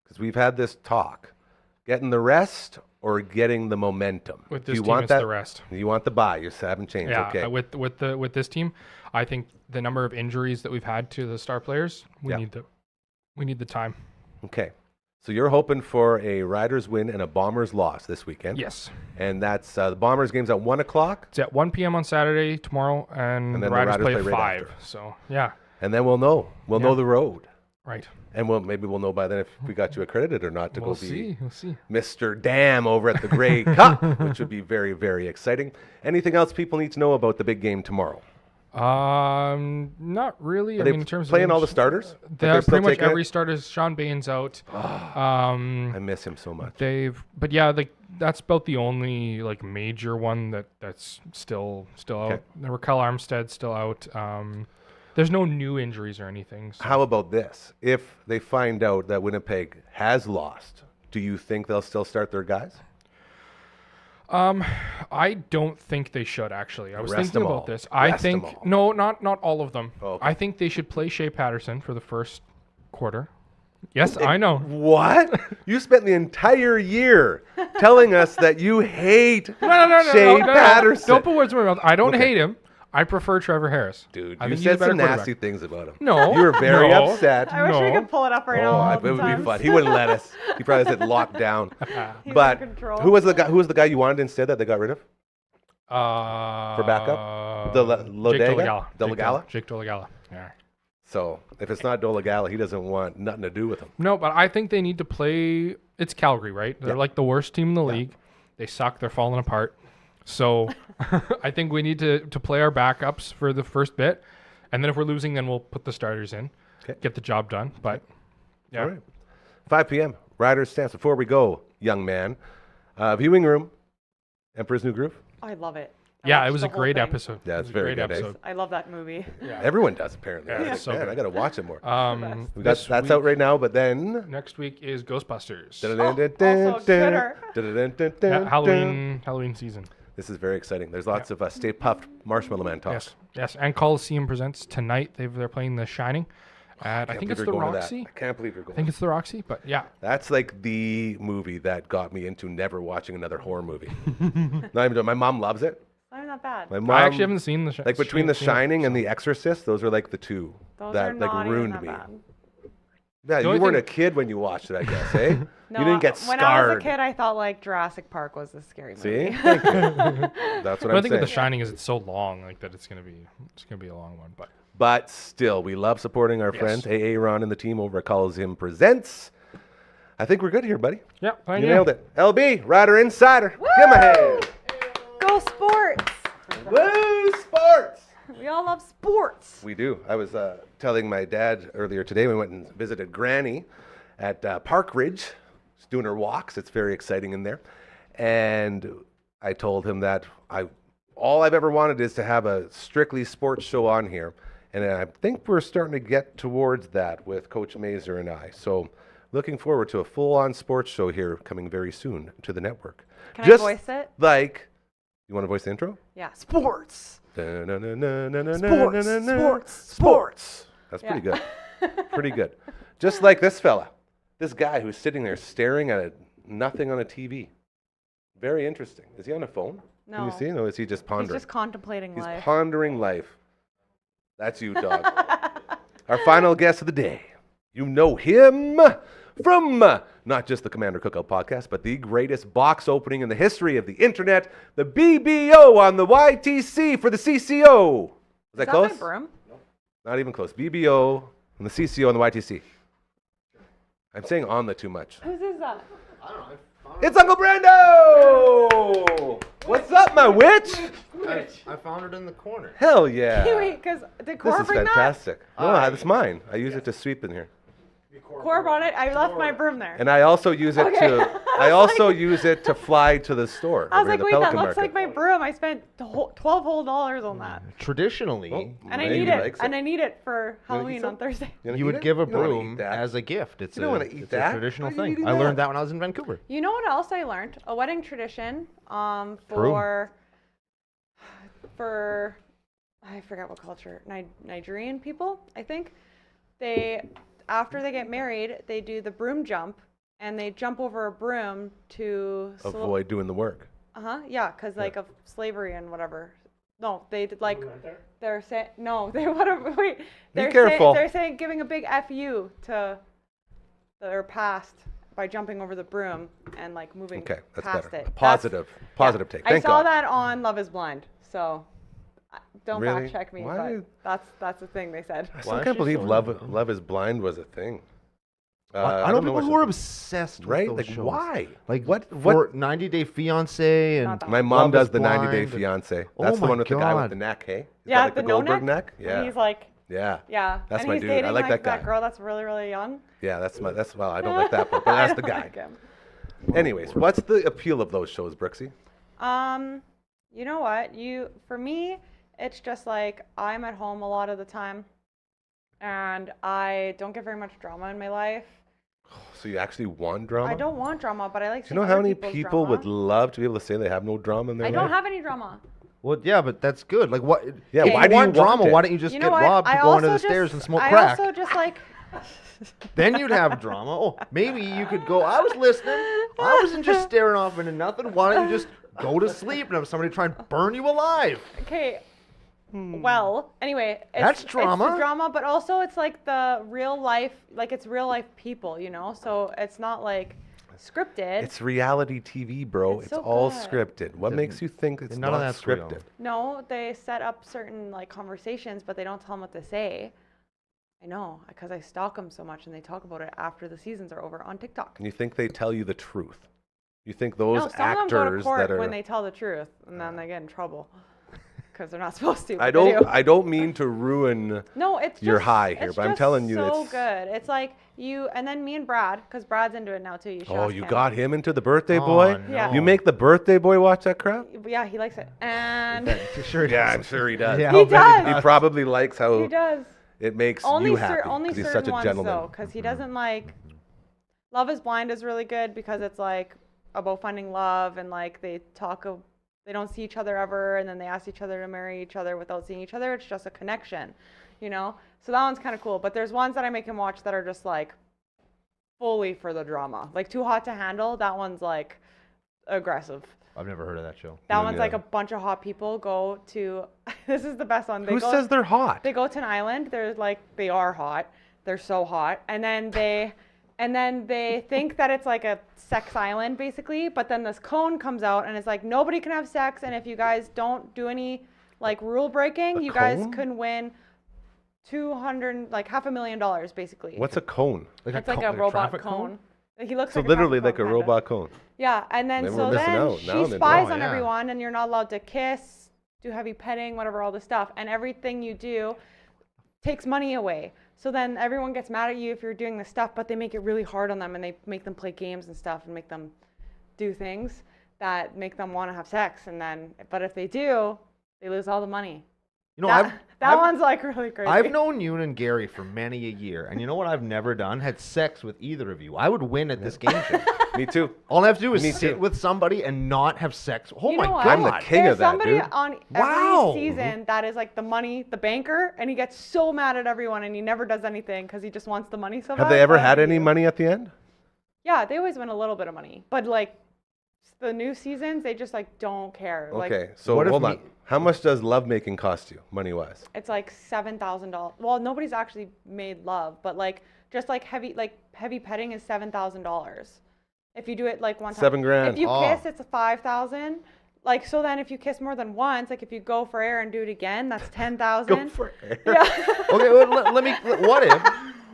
Because we've had this talk. Getting the rest or getting the momentum? With Do this you team, want it's that? the rest. You want the bye. You haven't changed. Yeah, Okay. with this team, I think the number of injuries that we've had to the star players, we Yeah. need the time. Okay. So you're hoping for a Riders win and a Bombers loss this weekend. Yes. And that's the Bombers game's at 1 o'clock. It's at 1 p.m. on Saturday tomorrow, and And the then the Riders Riders play play at right 5. after. So, yeah. And then we'll know. We'll know Yeah. the road. Right. And maybe we'll know by then if we got you accredited or not to We'll go be see. We'll see. Mr. Dam over at the Grey Cup, which would be very, very exciting. Anything else people need to know about the big game tomorrow? Not really. Are I they mean, in terms playing of all the starters? Like they're still pretty much taking it? every starter. Sean Bain's out. I miss him so much. But yeah, that's about the only like major one that's still Okay. out. Raquel Armstead's still out. There's no new injuries or anything. So. How about this? If they find out that Winnipeg has lost, do you think they'll still start their guys? I don't think they should actually. I was Rest thinking them all. about this. I Rest them think all. no, not all of them. Oh, okay. I think they should play Shea Patterson for the first quarter. Yes, I know. What? You spent the entire year telling us that you hate No, Shea Patterson. Don't put words in my mouth. I don't Okay. hate him. I prefer Trevor Harris. Dude, I you think he's a said better some quarterback. nasty things about him. No, You were very no. upset. I wish we No. could pull it up right Oh, now. it would be fun. He wouldn't let us. He probably said locked down. He's But in control. who was the guy you wanted instead that they got rid of? For backup? Jake Dolegala. Yeah. So if it's not Dolegala, he doesn't want nothing to do with him. No, but I think they need to play. It's Calgary, right? They're Yeah. like the worst team in the league. They suck. They're falling apart. So I think we need to play our backups for the first bit, and then if we're losing, then we'll put the starters in, Okay. get the job done. But yeah, All right. 5 p.m. Riders Stamps. Before we go, young man, viewing room, Emperor's New Groove. I love it. I yeah, it watched was the a whole great thing. episode. Yeah, It it's was a very great good, eh? episode. I love that movie. Everyone does apparently. Yeah, right? it's so Man, good. I got to watch it more. This That's week- out right now, but then Next week is Ghostbusters. Twitter. Halloween season. This is very exciting. There's lots of Stay Puffed Marshmallow Man talk. Yes, and Coliseum presents tonight. They're playing The Shining. At I Can't think it's believe the you're going to that. Roxy. I can't believe you're I going. think it's the Roxy, but yeah. That's like the movie that got me into never watching another horror movie. Not even my mom loves it. I'm not bad. My mom, I actually haven't seen the like between The seen it, Shining and so- The Exorcist, those are like the two Those that are like not even ruined that me. bad. Yeah, The you only weren't a thing- kid when you watched it, I guess, eh? No, you didn't get when scarred. I was a kid, I thought like Jurassic Park was a scary movie. See, Thank you. That's what But I I'm think saying. with The Shining is it's so long, like that it's gonna be a long one. But But still, we love supporting our Yes. friends, AA Ron and the team over at Coliseum Presents. I think we're good here, buddy. yeah, thank You you. nailed it. LB, Rider Insider. Give him a hand. Go sports! Woo, sports. We all love sports. We do. I was telling my dad earlier today, we went and visited Granny at Park Ridge. She's doing her walks. It's very exciting in there. And I told him that all I've ever wanted is to have a strictly sports show on here. And I think we're starting to get towards that with Coach Mazer and I. So looking forward to a full-on sports show here coming very soon to the network. Can Just I voice it? like, you want to voice the intro? Yeah, sports. Sports. Sports. That's pretty good. Pretty good. Just like this fella. This guy who's sitting there staring at nothing on a TV. Very interesting. Is he on a phone? Can No. you see? No, is he just He's pondering? just contemplating He's life. pondering life. That's you, dog. Our final guest of the day. You know him from not just the Commander Cookout podcast, but the greatest box opening in the history of the internet, the BBO on the YTC for the CCO. Was that Is that close? my broom? Not even close. BBO and the CCO and the YTC. I'm saying on the too much. Whose is that? It's Uncle Brando! What's up, my witch? I found it in the corner. Hell yeah. Wait, because did This Cora is bring fantastic. No, that's mine. I use it to sweep in here. that? Cora brought it. I left my broom there. And I also use it Okay. to use it to fly to the store. I was over like, to the wait, that Pelican looks Market. like my broom. I spent $12 whole on that. Traditionally, Oh, And I maybe need he it. likes And I need it for wanna eat Halloween some? on Thursday. gonna you eat would it? give a You don't wanna broom eat that. as a gift. It's You don't a, wanna eat it's that. a traditional Why are you thing. eating I that? learned that when I was in Vancouver. You know what else I learned? A wedding tradition for I forget what culture. Nigerian people, I think. They after they get married, they do the broom jump and they jump over a broom to Avoid doing the work. yeah, because like of slavery and whatever. No, they did like they're saying no, they whatever. Wait, they're careful. They're saying giving a big FU to their past by jumping over the broom and like moving Okay, that's past better. it. Positive take. I Thank saw God. that on Love Is Blind, so don't Really? fact check me, Why? but that's the thing they said. I still Why can't is she believe so Love Is Blind was a thing. I know people what's who the are thing. obsessed with Right? those Like, shows. why? Like What- For 90 Day Fiance and Not that My one. mom Love does is the 90 Day Blind. Fiance. Oh That's the my one with the guy with God. the neck, hey? He's Yeah, got, like, the the no Goldberg neck. neck. Yeah. And he's like, Yeah. yeah. That's and my he's dude. dating I like that guy. girl that's really, really young. Yeah, well, I don't like that part, but that's the I guy. like him. Anyways, what's the appeal of those shows, Brooksy? You know what? For me, it's just like I'm at home a lot of the time, and I don't get very much drama in my life. So you actually want drama? I don't want drama, but I like. Do you know how many people would love to be able to say they have no drama in their I life? don't have any drama. Well, yeah, but that's good. Like, what? Yeah, if why you do you want want drama? it? Why don't you just You get know what? robbed to I go under the also stairs just- and smoke I crack? also just like. Then you'd have drama. Oh, maybe you could go, I was listening. I wasn't just staring off into nothing. Why don't you just go to sleep and have somebody try and burn you alive? Okay. Well, anyway, That's it's drama. the drama, but also it's like the real life, like it's real life people, you know. So it's not like scripted. It's reality TV, bro. It's It's so all good. scripted. What makes you think it's None not of that's real. scripted? No, they set up certain like conversations, but they don't tell them what to say. I know, because I stalk them so much, and they talk about it after the seasons are over on TikTok. And you think they tell you the truth? You think those No, some of them go to actors court that are? when they tell the truth, and then they get in trouble because they're not supposed to. I but they don't. do. I don't mean to ruin. No, it's You're just, high here, it's but I'm just telling you, so it's- good. It's like you, and then me and Brad, because Brad's into it now too. You should Oh, ask you him. got him into the birthday Oh, boy. no. Yeah. You make the birthday boy watch that crap? Yeah, he likes it, and Sure Yeah, I'm sure he does. Yeah, He I'll bet does. He probably likes how he does. it makes Only you happy. only 'cause he's certain such a ones gentleman. though, because he doesn't like. Love Is Blind is really good because it's like about finding love, and like they don't see each other ever, and then they ask each other to marry each other without seeing each other. It's just a connection, you know. So that one's kind of cool. But there's ones that I make him watch that are just like fully for the drama, like Too Hot to Handle. That one's like aggressive. I've never heard of that show. That Me one's like a neither. bunch of hot people go to. This is the best one. Who says they're hot? They go to an island. They're like they are hot. They're so hot, and then they think that it's like a sex island basically. But then this cone comes out, and it's like nobody can have sex, and if you guys don't do any like rule breaking, A you guys cone? can win $500,000 basically. What's a cone? It's like a robot traffic cone. He looks So like literally a like a traffic cone, kinda. robot cone. Yeah, and then Maybe so we're missing then out. she Now then. spies Oh, on yeah. everyone, and you're not allowed to kiss, do heavy petting, whatever, all this stuff, and everything you do takes money away. So then everyone gets mad at you if you're doing this stuff, but they make it really hard on them, and they make them play games and stuff, and make them do things that make them want to have sex, and then, but if they do, they lose all the money. You know, That one's like really crazy. I've known you and Gary for many a year, and you know what I've never done? Had sex with either of you. I would win at this game show. Me too. All I have to do is Me sit too. with somebody and not have sex. Oh You my know what? god! I'm the king There's of that, somebody dude. on Wow. every season that is like the money, the banker, and he gets so mad at everyone, and he never does anything because he just wants the money so bad. Have they ever But had any you- money at the end? Yeah, they always win a little bit of money, but like the new seasons, they just like don't care. Like, Okay, so What if hold me- on. How much does lovemaking cost you, money-wise? it's like $7,000. Well, nobody's actually made love, but like just like heavy petting is $7,000. If you do it like one time. $7,000. If you Oh. kiss, it's 5,000. Like so, then if you kiss more than once, like if you go for air and do it again, that's 10,000. Go for it. Yeah. Okay, well, let me. What if?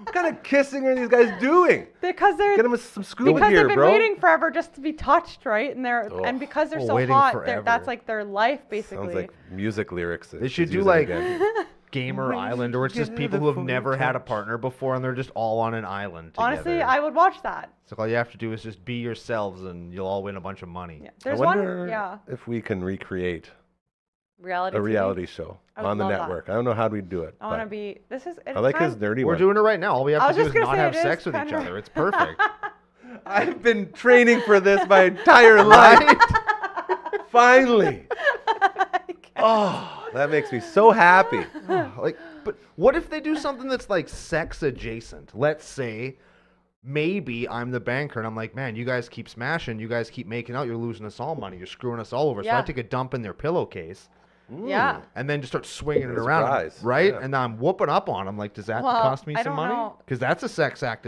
What kind of kissing are these guys doing? because they're Get them some scuba because gear, they've been bro. waiting forever just to be touched, right? And they're Ugh. and because they're Oh, so waiting hot, forever. that's like their life basically. Sounds like music lyrics. that They she's should do using like again. Gamer Island, or it's just people who have never had a partner before, and they're just all on an island together. Honestly, I would watch that. So all you have to do is just be yourselves, and you'll all win a bunch of money. Yeah. I There's wonder one, yeah, if we can recreate reality. a TV. reality show I would on the love that. network. I don't know how we'd do it. I want to but be. This is. I like his nerdy We're one. doing it right now. All we I have was to do just is gonna not say, have it is sex with each kinda- other. It's perfect. I've been training for this my entire life. Finally. Oh, that makes me so happy. Like, but what if they do something that's like sex adjacent? Let's say maybe I'm the banker and I'm like, man, you guys keep smashing, you guys keep making out, you're losing us all money, you're screwing us all over. So I Yeah. take a dump in their pillowcase, Yeah. and then just start swinging it It's a around, prize, right? yeah. And now I'm whooping up on him. Like, does that Well, cost me I some don't money? know. Because that's a sex act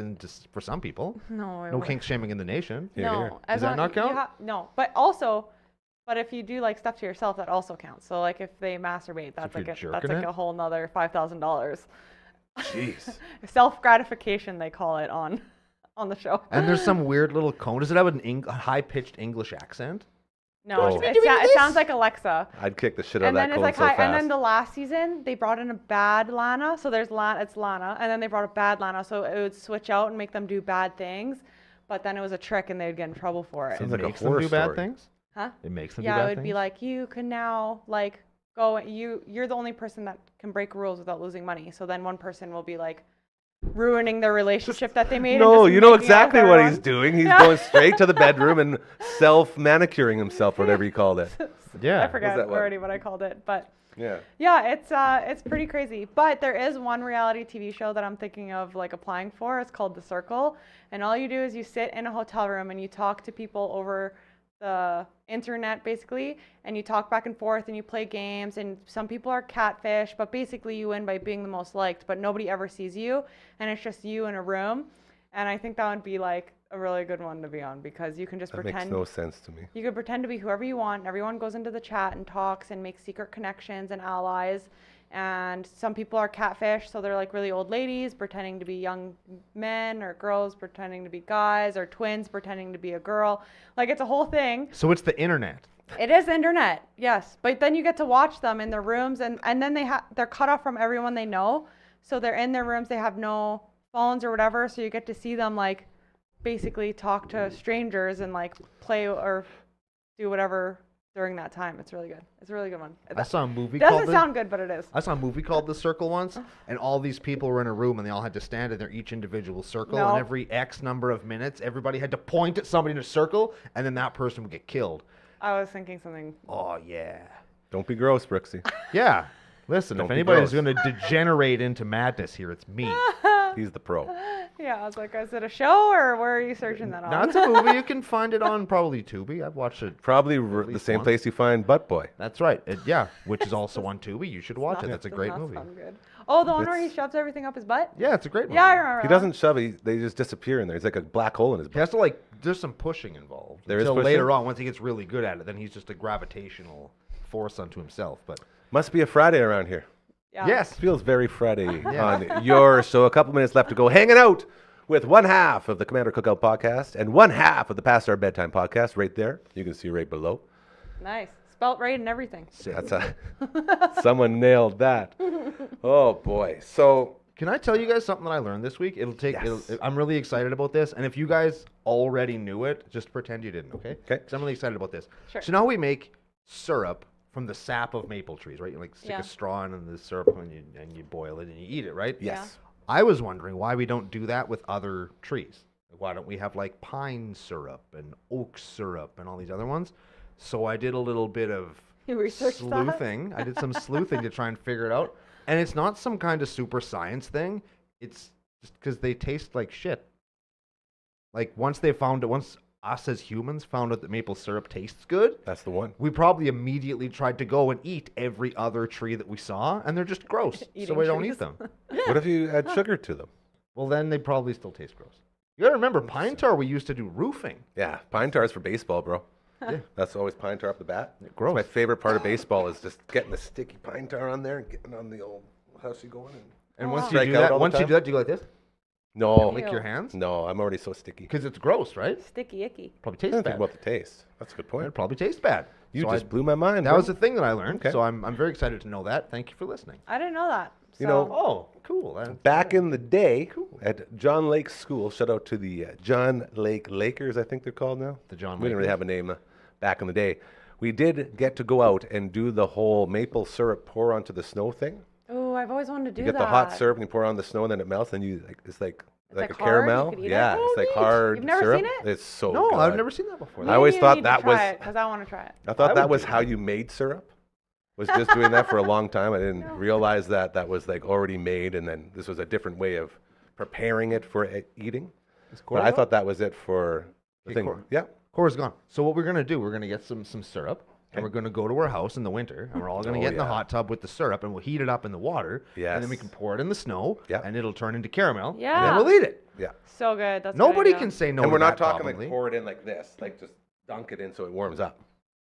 for some people. No. No kink shaming in the nation. Here, No. here. As Does that long- not you count? No, but also, but if you do like stuff to yourself, that also counts. So like if they masturbate, that's if like you're that's jerking like it? a whole nother $5,000. Jeez. Self gratification, they call it on the show. And there's some weird little cone. Does it have a high pitched English accent? No, Oh. it sounds like Alexa. I'd kick the shit out of And that then it's cone like so hi. fast. And then the last season they brought in a bad Lana. So there's Lana, it's Lana, and then they brought a bad Lana. So it would switch out and make them do bad things, but then it was a trick and they'd get in trouble for it. Sounds It like a makes them horror do bad story. things? Huh? It makes them Yeah, do it bad would things? be like you can now like go. You're the only person that can break rules without losing money. So then one person will be like ruining their relationship that they made. and No, just you know making out with exactly what he's everyone. doing. He's Yeah. going straight to the bedroom and self-manicuring himself, whatever you called it. Yeah. I forgot that one? already what I called it, but Yeah. yeah, it's pretty crazy. But there is one reality TV show that I'm thinking of like applying for. It's called The Circle, and all you do is you sit in a hotel room and you talk to people over the internet basically, and you talk back and forth and you play games, and some people are catfish, but basically you win by being the most liked, but nobody ever sees you, and it's just you in a room. And I think that would be like a really good one to be on, because you can just That pretend makes no sense to me. you could pretend to be whoever you want, and everyone goes into the chat and talks and makes secret connections and allies. And some people are catfish, so they're like really old ladies pretending to be young men, or girls pretending to be guys, or twins pretending to be a girl. Like, it's a whole thing. So it's the internet. It is internet, yes. But then you get to watch them in their rooms, and then they're cut off from everyone they know. So they're in their rooms, they have no phones or whatever, so you get to see them like basically talk to strangers and like play or do whatever during that time. It's really good. It's a really good one. I saw a movie It called doesn't sound good, but it is. I saw a movie called The Circle once, and all these people were in a room, and they all had to stand in their each individual circle, No. and every X number of minutes, everybody had to point at somebody in a circle, and then that person would get killed. I was thinking something. Oh, yeah. Don't be gross, Brooksy. Yeah. Listen, Don't if be anybody's gross. going to degenerate into madness here, it's me. He's the pro. Yeah, I was like, is it a show, or where are you searching that on? That's a movie. You can find it on probably Tubi. I've watched it. Probably the least same once. place you find Butt Boy. That's right. Yeah, which is also on Tubi. You should watch it. Does That's a not- great does not movie. sound good. Oh, the one where he It's- shoves everything up his butt? Yeah, it's a great movie. Yeah, I remember. He that. doesn't shove it. They just disappear in there. It's like a black hole in his He butt. has to like. There's some pushing involved. There is Until pushing? later on, once he gets really good at it, then he's just a gravitational force unto himself. But Must be a Friday around here. Yeah. yes, Feels very Friday on your show. A couple minutes left to go. Hanging out with one half of the Commander Cookout podcast and one half of the Past Our Bedtime podcast right there. You can see right below. Nice. Spelt right and everything. That's someone nailed that. Oh boy. So Can I tell you guys something that I learned this week? Yes. I'm really excited about this. And if you guys already knew it, just pretend you didn't, okay? 'Kay. Because I'm really excited about this. Sure. So now we make syrup from the sap of maple trees, right? You like stick Yeah. a straw in the syrup and you boil it and you eat it, right? yes. I was wondering why we don't do that with other trees. Why don't we have like pine syrup and oak syrup and all these other ones? So I did a little bit of You researched that? sleuthing. I did some sleuthing to try and figure it out. And it's not some kind of super science thing. It's just because they taste like shit. Like once us as humans found out that maple syrup tastes good, That's the one. we probably immediately tried to go and eat every other tree that we saw, and they're just gross. So Eating we don't trees. eat them. What if you add sugar to them? Well, then they probably still taste gross. You gotta remember, pine tar we used to do roofing. Yeah, pine tar is for baseball, bro. Yeah. That's always pine tar up the bat. Gross. My favorite part of baseball is just getting the sticky pine tar on there and getting on the old how's she going? And Oh, once wow. you Strike do out that, all the time? do you go like this? No, Lick Ew. your hands? no, I'm already so sticky. Because it's gross, right? Sticky icky. Probably I tastes didn't bad. think about the taste. That's a good It point. probably tastes bad. You So just blew my mind. that bro. was the thing that I learned. Okay. So I'm very excited to know that. Thank you for listening. I didn't know that. You So- know- Oh, cool. Back in the day at John Lake School, shout out to the John Lake Lakers, I think they're called now. The John We didn't really Lakers. have a name back in the day. We did get to go out and do the whole maple syrup pour onto the snow thing. Oh, I've always wanted to do You get that. the hot syrup and you pour on the snow and then it melts and you like it's like like a hard? You caramel. could eat it? Yeah, Oh, it's like neat. hard You've never syrup. seen it? It's so No, good. I've never seen that before. I always thought need that to try was- it because I want to try it. I thought I that would was do how that. you made syrup. Was just doing that for a long time. I didn't realize that that was like already made, and then this was a different way of preparing it for eating. But I thought that was it for the Okay, thing. Cor- Yeah. Cora's gone. So what we're gonna do? We're gonna get some syrup. and we're going to go to our house in the winter, and we're all going to get in the hot tub with the syrup, and we'll heat it up in the water, and then we Yes. can pour it in the snow, Yeah. and it'll turn into caramel, and Yeah. then we'll eat it. Yeah. So good. That's a good Nobody idea. can say no And to we're not that, talking probably. like pour it in like this, like just dunk it in so it warms up.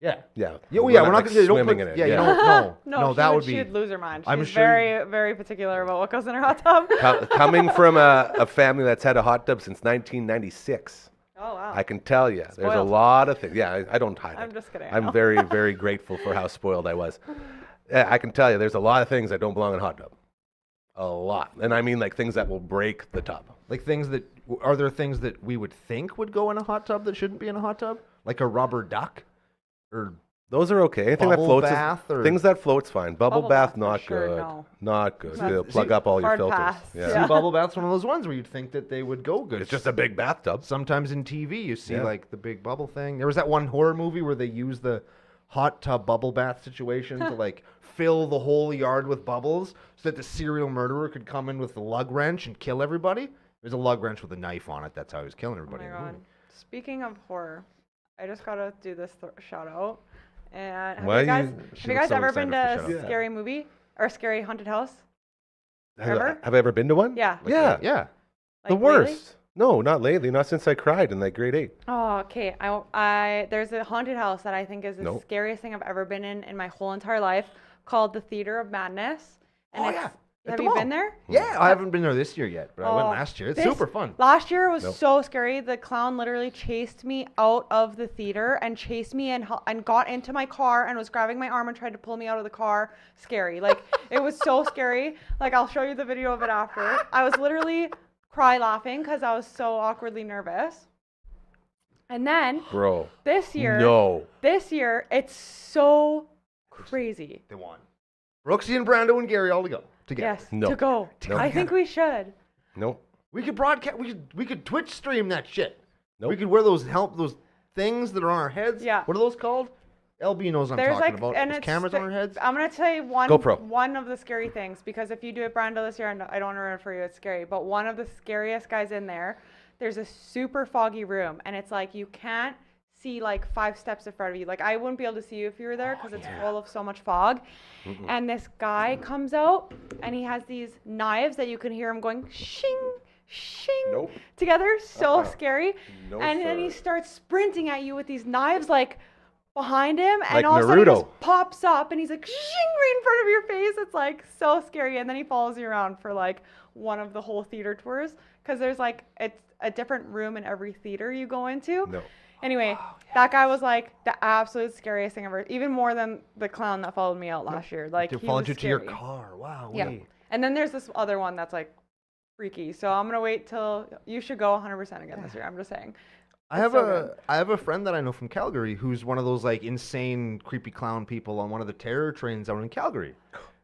Yeah. Yeah. Yeah, well, yeah, we're not like going to swimming put, in it. yeah, you don't, No, no, that would be. she'd lose her mind. She's I'm sure very, very particular about what goes in her hot tub. Coming from a family that's had a hot tub since 1996. Oh wow. I can tell you, there's a Spoiled. lot of things. Yeah, I don't hide it. I'm just kidding, I I'm know. very, very grateful for how spoiled I was. Yeah, I can tell you, there's a lot of things that don't belong in a hot tub. A lot. And I mean like things that will break the tub. Like things that, are there things that we would think would go in a hot tub that shouldn't be in a hot tub? Like a rubber duck? Or Those are okay. Anything that Bubble floats bath or- things that floats fine. Bubble, Bubble bath, bath for not sure, good. no. Not good. That's- They'll plug up all your hard filters. pass. Yeah. Yeah. See, bubble bath's one of those ones where you'd think that they would go good. It's just a big bathtub. Sometimes in TV you see Yeah. like the big bubble thing. There was that one horror movie where they used the hot tub bubble bath situation to like fill the whole yard with bubbles so that the serial murderer could come in with the lug wrench and kill everybody. There's a lug wrench with a knife on it. That's how he was killing Oh everybody. my in the god. movie. Speaking of horror, I just gotta do this shout out. And have Why you guys, you- have She you looks guys so ever been excited to for a shout out. scary movie or a scary haunted house? Ever? Have I ever been to one? Yeah. Like, Yeah. Yeah. The Like, worst. lately? No, not lately. Not since I cried in like grade 8. Oh, okay. I there's a haunted house that I think is the Nope. scariest thing I've ever been in my whole entire life, called the Theater of Madness. And Oh, it's, yeah. At have the you mall. been there? Yeah, I haven't been there this year yet, but I went Oh, last year. It's this- super fun. Last year was Nope. so scary. The clown literally chased me out of the theater and chased me and got into my car and was grabbing my arm and tried to pull me out of the car. Scary. Like, it was so scary. Like, I'll show you the video of it after. I was literally cry laughing because I was so awkwardly nervous. And then Bro. this year, it's so crazy. They won. Brooksy and Brando and Gary all to go together. Yes, No. to go. No. I think we should. Nope. We could broadcast. We could Twitch stream that shit. Nope. We could wear those things that are on our heads. Yeah. What are those called? LB knows what I'm There's talking like, about. and Those it's cameras on our heads. I'm gonna tell you GoPro. one of the scary things, because if you do it, Brando, this year, and I don't want to refer you, it's scary. But one of the scariest guys in there, there's a super foggy room, and it's like you can't see like 5 steps in front of you. Like, I wouldn't be able to see you if you were there because it's full of so much fog. And this guy comes out, and he has these knives that you can hear him going shing, shing Nope. together. So scary. No, And then he sir. starts sprinting at you with these knives like behind him, and Like all of a sudden he Naruto. just pops up and he's like shing right in front of your face. It's like so scary. And then he follows you around for like one of the whole theater tours, because there's like, it's a different room in every theater you go into. No. Anyway, that guy was like the absolute scariest thing ever, even more than the clown that followed me out last year. Like, They he followed was you to your scary. car. Wow. Yeah. wait. And then there's this other one that's like freaky. So I'm gonna wait till you should go 100% again this year. I'm just saying. I It's have so I have a friend that I know from Calgary who's one of those like insane creepy clown people on one of the terror trains out in Calgary.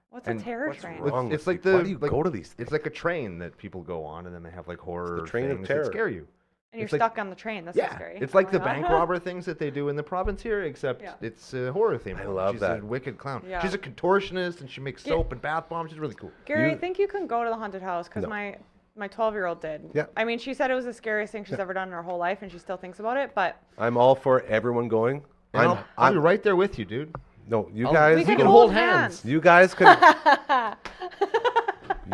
What's a And terror what's train? wrong? It's with like you? the Why do you like, go to these things? It's like a train that people go on, and then they have like horror train of things terror. that scare you. And you're it's like- stuck on the train. That's so Yeah, scary. it's like Oh the my bank God. robber things that they do in the province here, except Yeah. it's a horror theme. I love She's that. a wicked clown. Yeah. She's a contortionist, and she makes Yeah. soap and bath bombs. She's really cool. Gary, You- I think you can go to the haunted house because No. my 12-year-old did. Yeah. I mean, she said it was the scariest thing she's ever done in her whole life, and she still thinks about it. But I'm all for everyone going. And I'll be right there with you, dude. No, you I'll- guys. we can can hold hold hands. You guys can.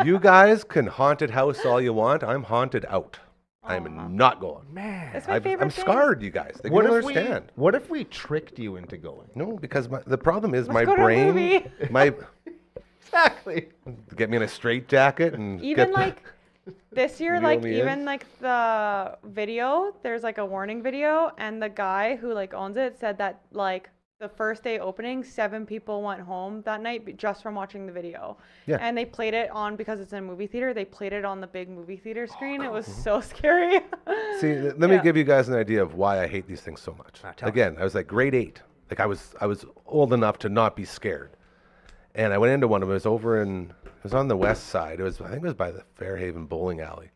You guys can haunted house all you want. I'm haunted out. I'm not going. Man, It's my favorite I'm thing. scarred, you guys. They what don't if understand. what if we tricked you into going? No, because the problem is Let's my go to a brain. movie. My Exactly. get me in a straitjacket and Even get, like this year, Reel like me in. even like the video, there's like a warning video, and the guy who like owns it said that like the first day opening, 7 people went home that night just from watching the video. Yeah. And they played it on, because it's in a movie theater, they played it on the big movie theater Oh, screen. It was so scary. See, let me Yeah. give you guys an idea of why I hate these things so much. tell Again, I was like grade 8. Like I was old enough to not be scared. And I went into one of them. It was on the west side. I think it was by the Fairhaven bowling alley.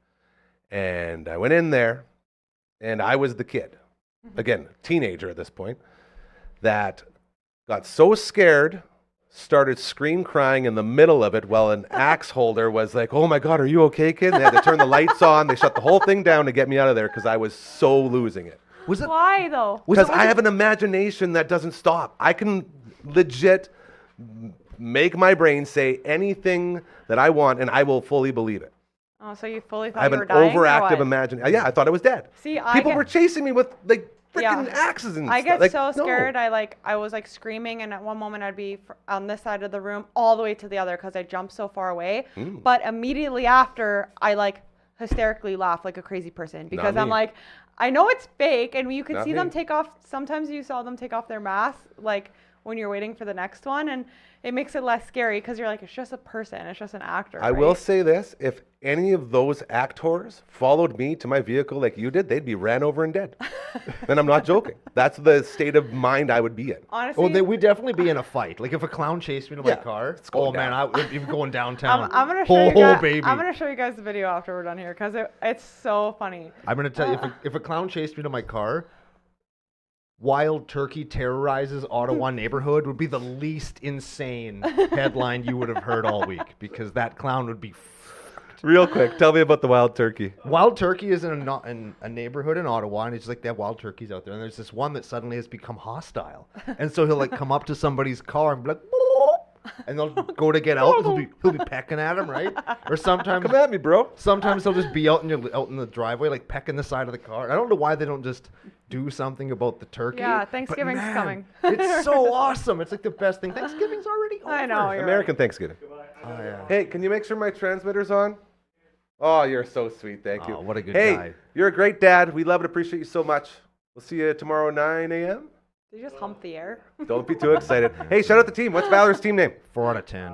And I went in there, and I was the kid. Again, teenager at this point, that got so scared, started scream crying in the middle of it while an axe holder was like, "Oh my God, are you okay, kid?" And they had to turn the lights on. They shut the whole thing down to get me out of there because I was so losing it. Was it? Why though? Was it Because like I a- have an imagination that doesn't stop. I can legit make my brain say anything that I want, and I will fully believe it. Oh, so you fully I thought have you an were dying? or overactive what? imagination. Yeah, I thought I was dead. See, I People get- were chasing me with like Yeah. freaking axes and I stuff. get Like, so no. scared. I was like screaming, and at one moment I'd be on this side of the room all the way to the other because I jumped so far away. But immediately after, I like hysterically laugh like a crazy person because I'm me. like, I know it's fake, and you can Not see them me. take off. Sometimes you saw them take off their mask, like when you're waiting for the next one, and it makes it less scary because you're like, it's just a person, it's just an actor. I will right? say this: if any of those actors followed me to my vehicle like you did, they'd be ran over and dead. And I'm not joking. That's the state of mind I would be in. Honestly, Well, we'd definitely be in a fight. Like if a clown chased me to my Yeah, car. it's going Oh man, down. I would be going downtown. I'm gonna show oh, you guys. baby. I'm gonna show you guys the video after we're done here because it's so funny. I'm gonna tell you, if a clown chased me to my car, wild turkey terrorizes Ottawa neighborhood would be the least insane headline you would have heard all week because that clown would be. Real quick, tell me about the wild turkey. Wild turkey is in a neighborhood in Ottawa, and it's like they have wild turkeys out there, and there's this one that suddenly has become hostile, and so he'll like come up to somebody's car and be like. And they'll go to get out. And he'll be pecking at him, right? Or sometimes Come at me, bro. Sometimes they'll just be out in the driveway, like pecking the side of the car. I don't know why they don't just do something about the turkey. Yeah, but Thanksgiving's man, coming. It's so awesome. It's like the best thing. Thanksgiving's already over. I know. You're American Thanksgiving. Oh, yeah. Hey, can you make sure my transmitter's on? Oh, you're so sweet. Thank you. Oh, what a good hey, guy. You're a great dad. We love and appreciate you so much. We'll see you tomorrow 9 a.m. Did you just hump the air? Don't be too excited. Hey, shout out the team. What's Valor's team name? 4 out of 10.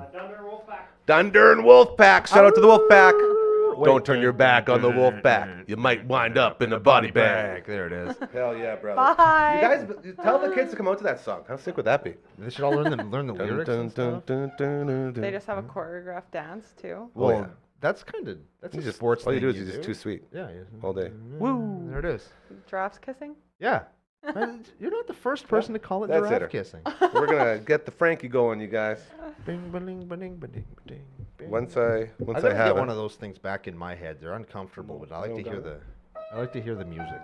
Dunder and Wolfpack. Shout out to the Wolfpack. Wait, Don't turn your back on the Wolfpack. You might wind up in a body bag. There it is. Hell yeah, brother. Bye. You guys, tell the kids to come out to that song. How sick would that be? They should all learn the lyrics and stuff. They just have a choreographed dance too. Oh, yeah. That's kind of that's You a just, sports all you thing do is you're just too sweet Yeah. all day. Woo. There it is. Giraffes kissing? Yeah. You're not the first person to call it That's giraffe it. kissing. We're gonna get the Frankie going, you guys. Bing, ba-ding, ba-ding, ba-ding, ba-ding, bing. Once I I have gotta get it. one of those things back in my head. They're uncomfortable, but I like to hear the music.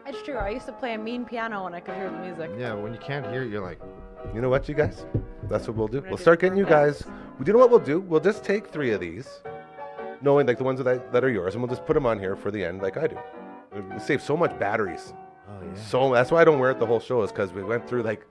It's true. I used to play a mean piano when I could hear the music. Yeah, when you can't hear it, you're like, You know what, you guys? That's what we'll do. gonna We'll do start the getting you dance. guys. You know what we'll do? We'll just take 3 of these, knowing like the ones that are yours, and we'll just put them on here for the end, like I do. We save so much batteries. oh yeah. So that's why I don't wear it the whole show, is because we went through like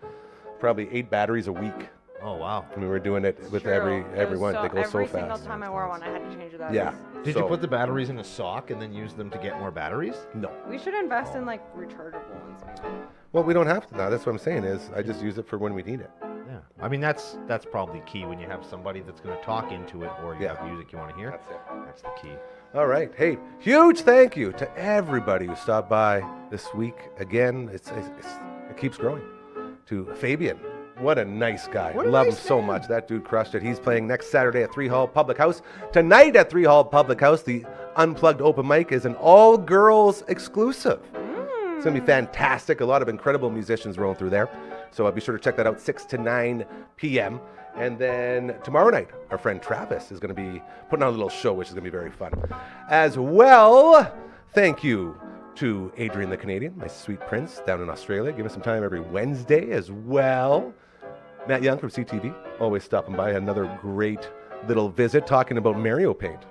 probably 8 batteries a week Oh wow. when we were doing it with True. every It was one. They go so every fast. single time I wore one, I had to change that. Yeah. Did So- you put the batteries in a sock and then use them to get more batteries? No. We should invest in like rechargeable ones. Maybe. Well, we don't have to now. That's what I'm saying is I just use it for when we need it. Yeah. I mean that's probably key when you have somebody that's going to talk into it or you Yeah. have music you want to hear. That's it. That's the key. All right. Hey, huge thank you to everybody who stopped by this week. Again, it keeps growing. To Fabian. What a nice guy. What a Love nice him so man. much. That dude crushed it. He's playing next Saturday at 3 Hall Public House. Tonight at 3 Hall Public House, the Unplugged Open Mic is an all-girls exclusive. It's going to be fantastic. A lot of incredible musicians rolling through there. So be sure to check that out, 6 to 9 p.m. And then tomorrow night, our friend Travis is going to be putting on a little show, which is going to be very fun. As well, thank you to Adrian the Canadian, my sweet prince down in Australia. Give us some time every Wednesday as well. Matt Young from CTV, always stopping by. Another great little visit talking about Mario Paint.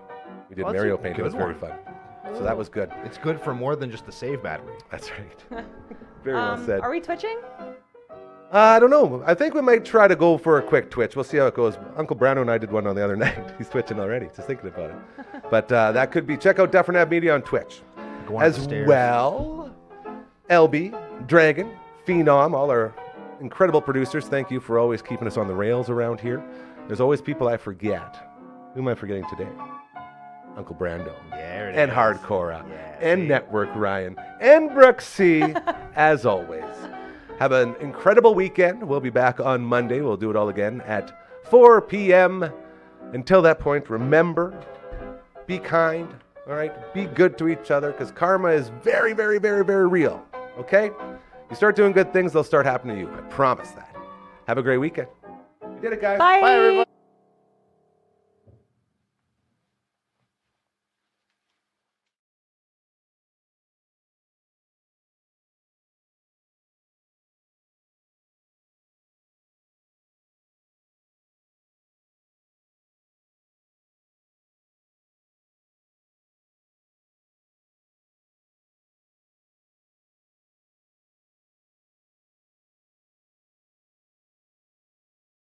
We did Well, that's Mario a Paint. It was good very one. fun. So that was good. It's good for more than just the save battery. That's right. Very well said. Are we twitching? I don't know. I think we might try to go for a quick twitch. We'll see how it goes. Uncle Browno and I did one on the other night. He's twitching already, just thinking about it. But that could be. Check out Dufferin Ave Media on Twitch. Go on As the stairs. well, LB, Dragon, Phenom, all our incredible producers. Thank you for always keeping us on the rails around here. There's always people I forget. Who am I forgetting today? Uncle Brando. There it And is. Hardcora. Yeah, and see? Network Ryan. And Brooksy, as always. Have an incredible weekend. We'll be back on Monday. We'll do it all again at 4 p.m. Until that point, remember, be kind, all right? Be good to each other, because karma is very, very, very, very real, okay? You start doing good things, they'll start happening to you. I promise that. Have a great weekend. You did it, guys. Bye. Bye, everybody.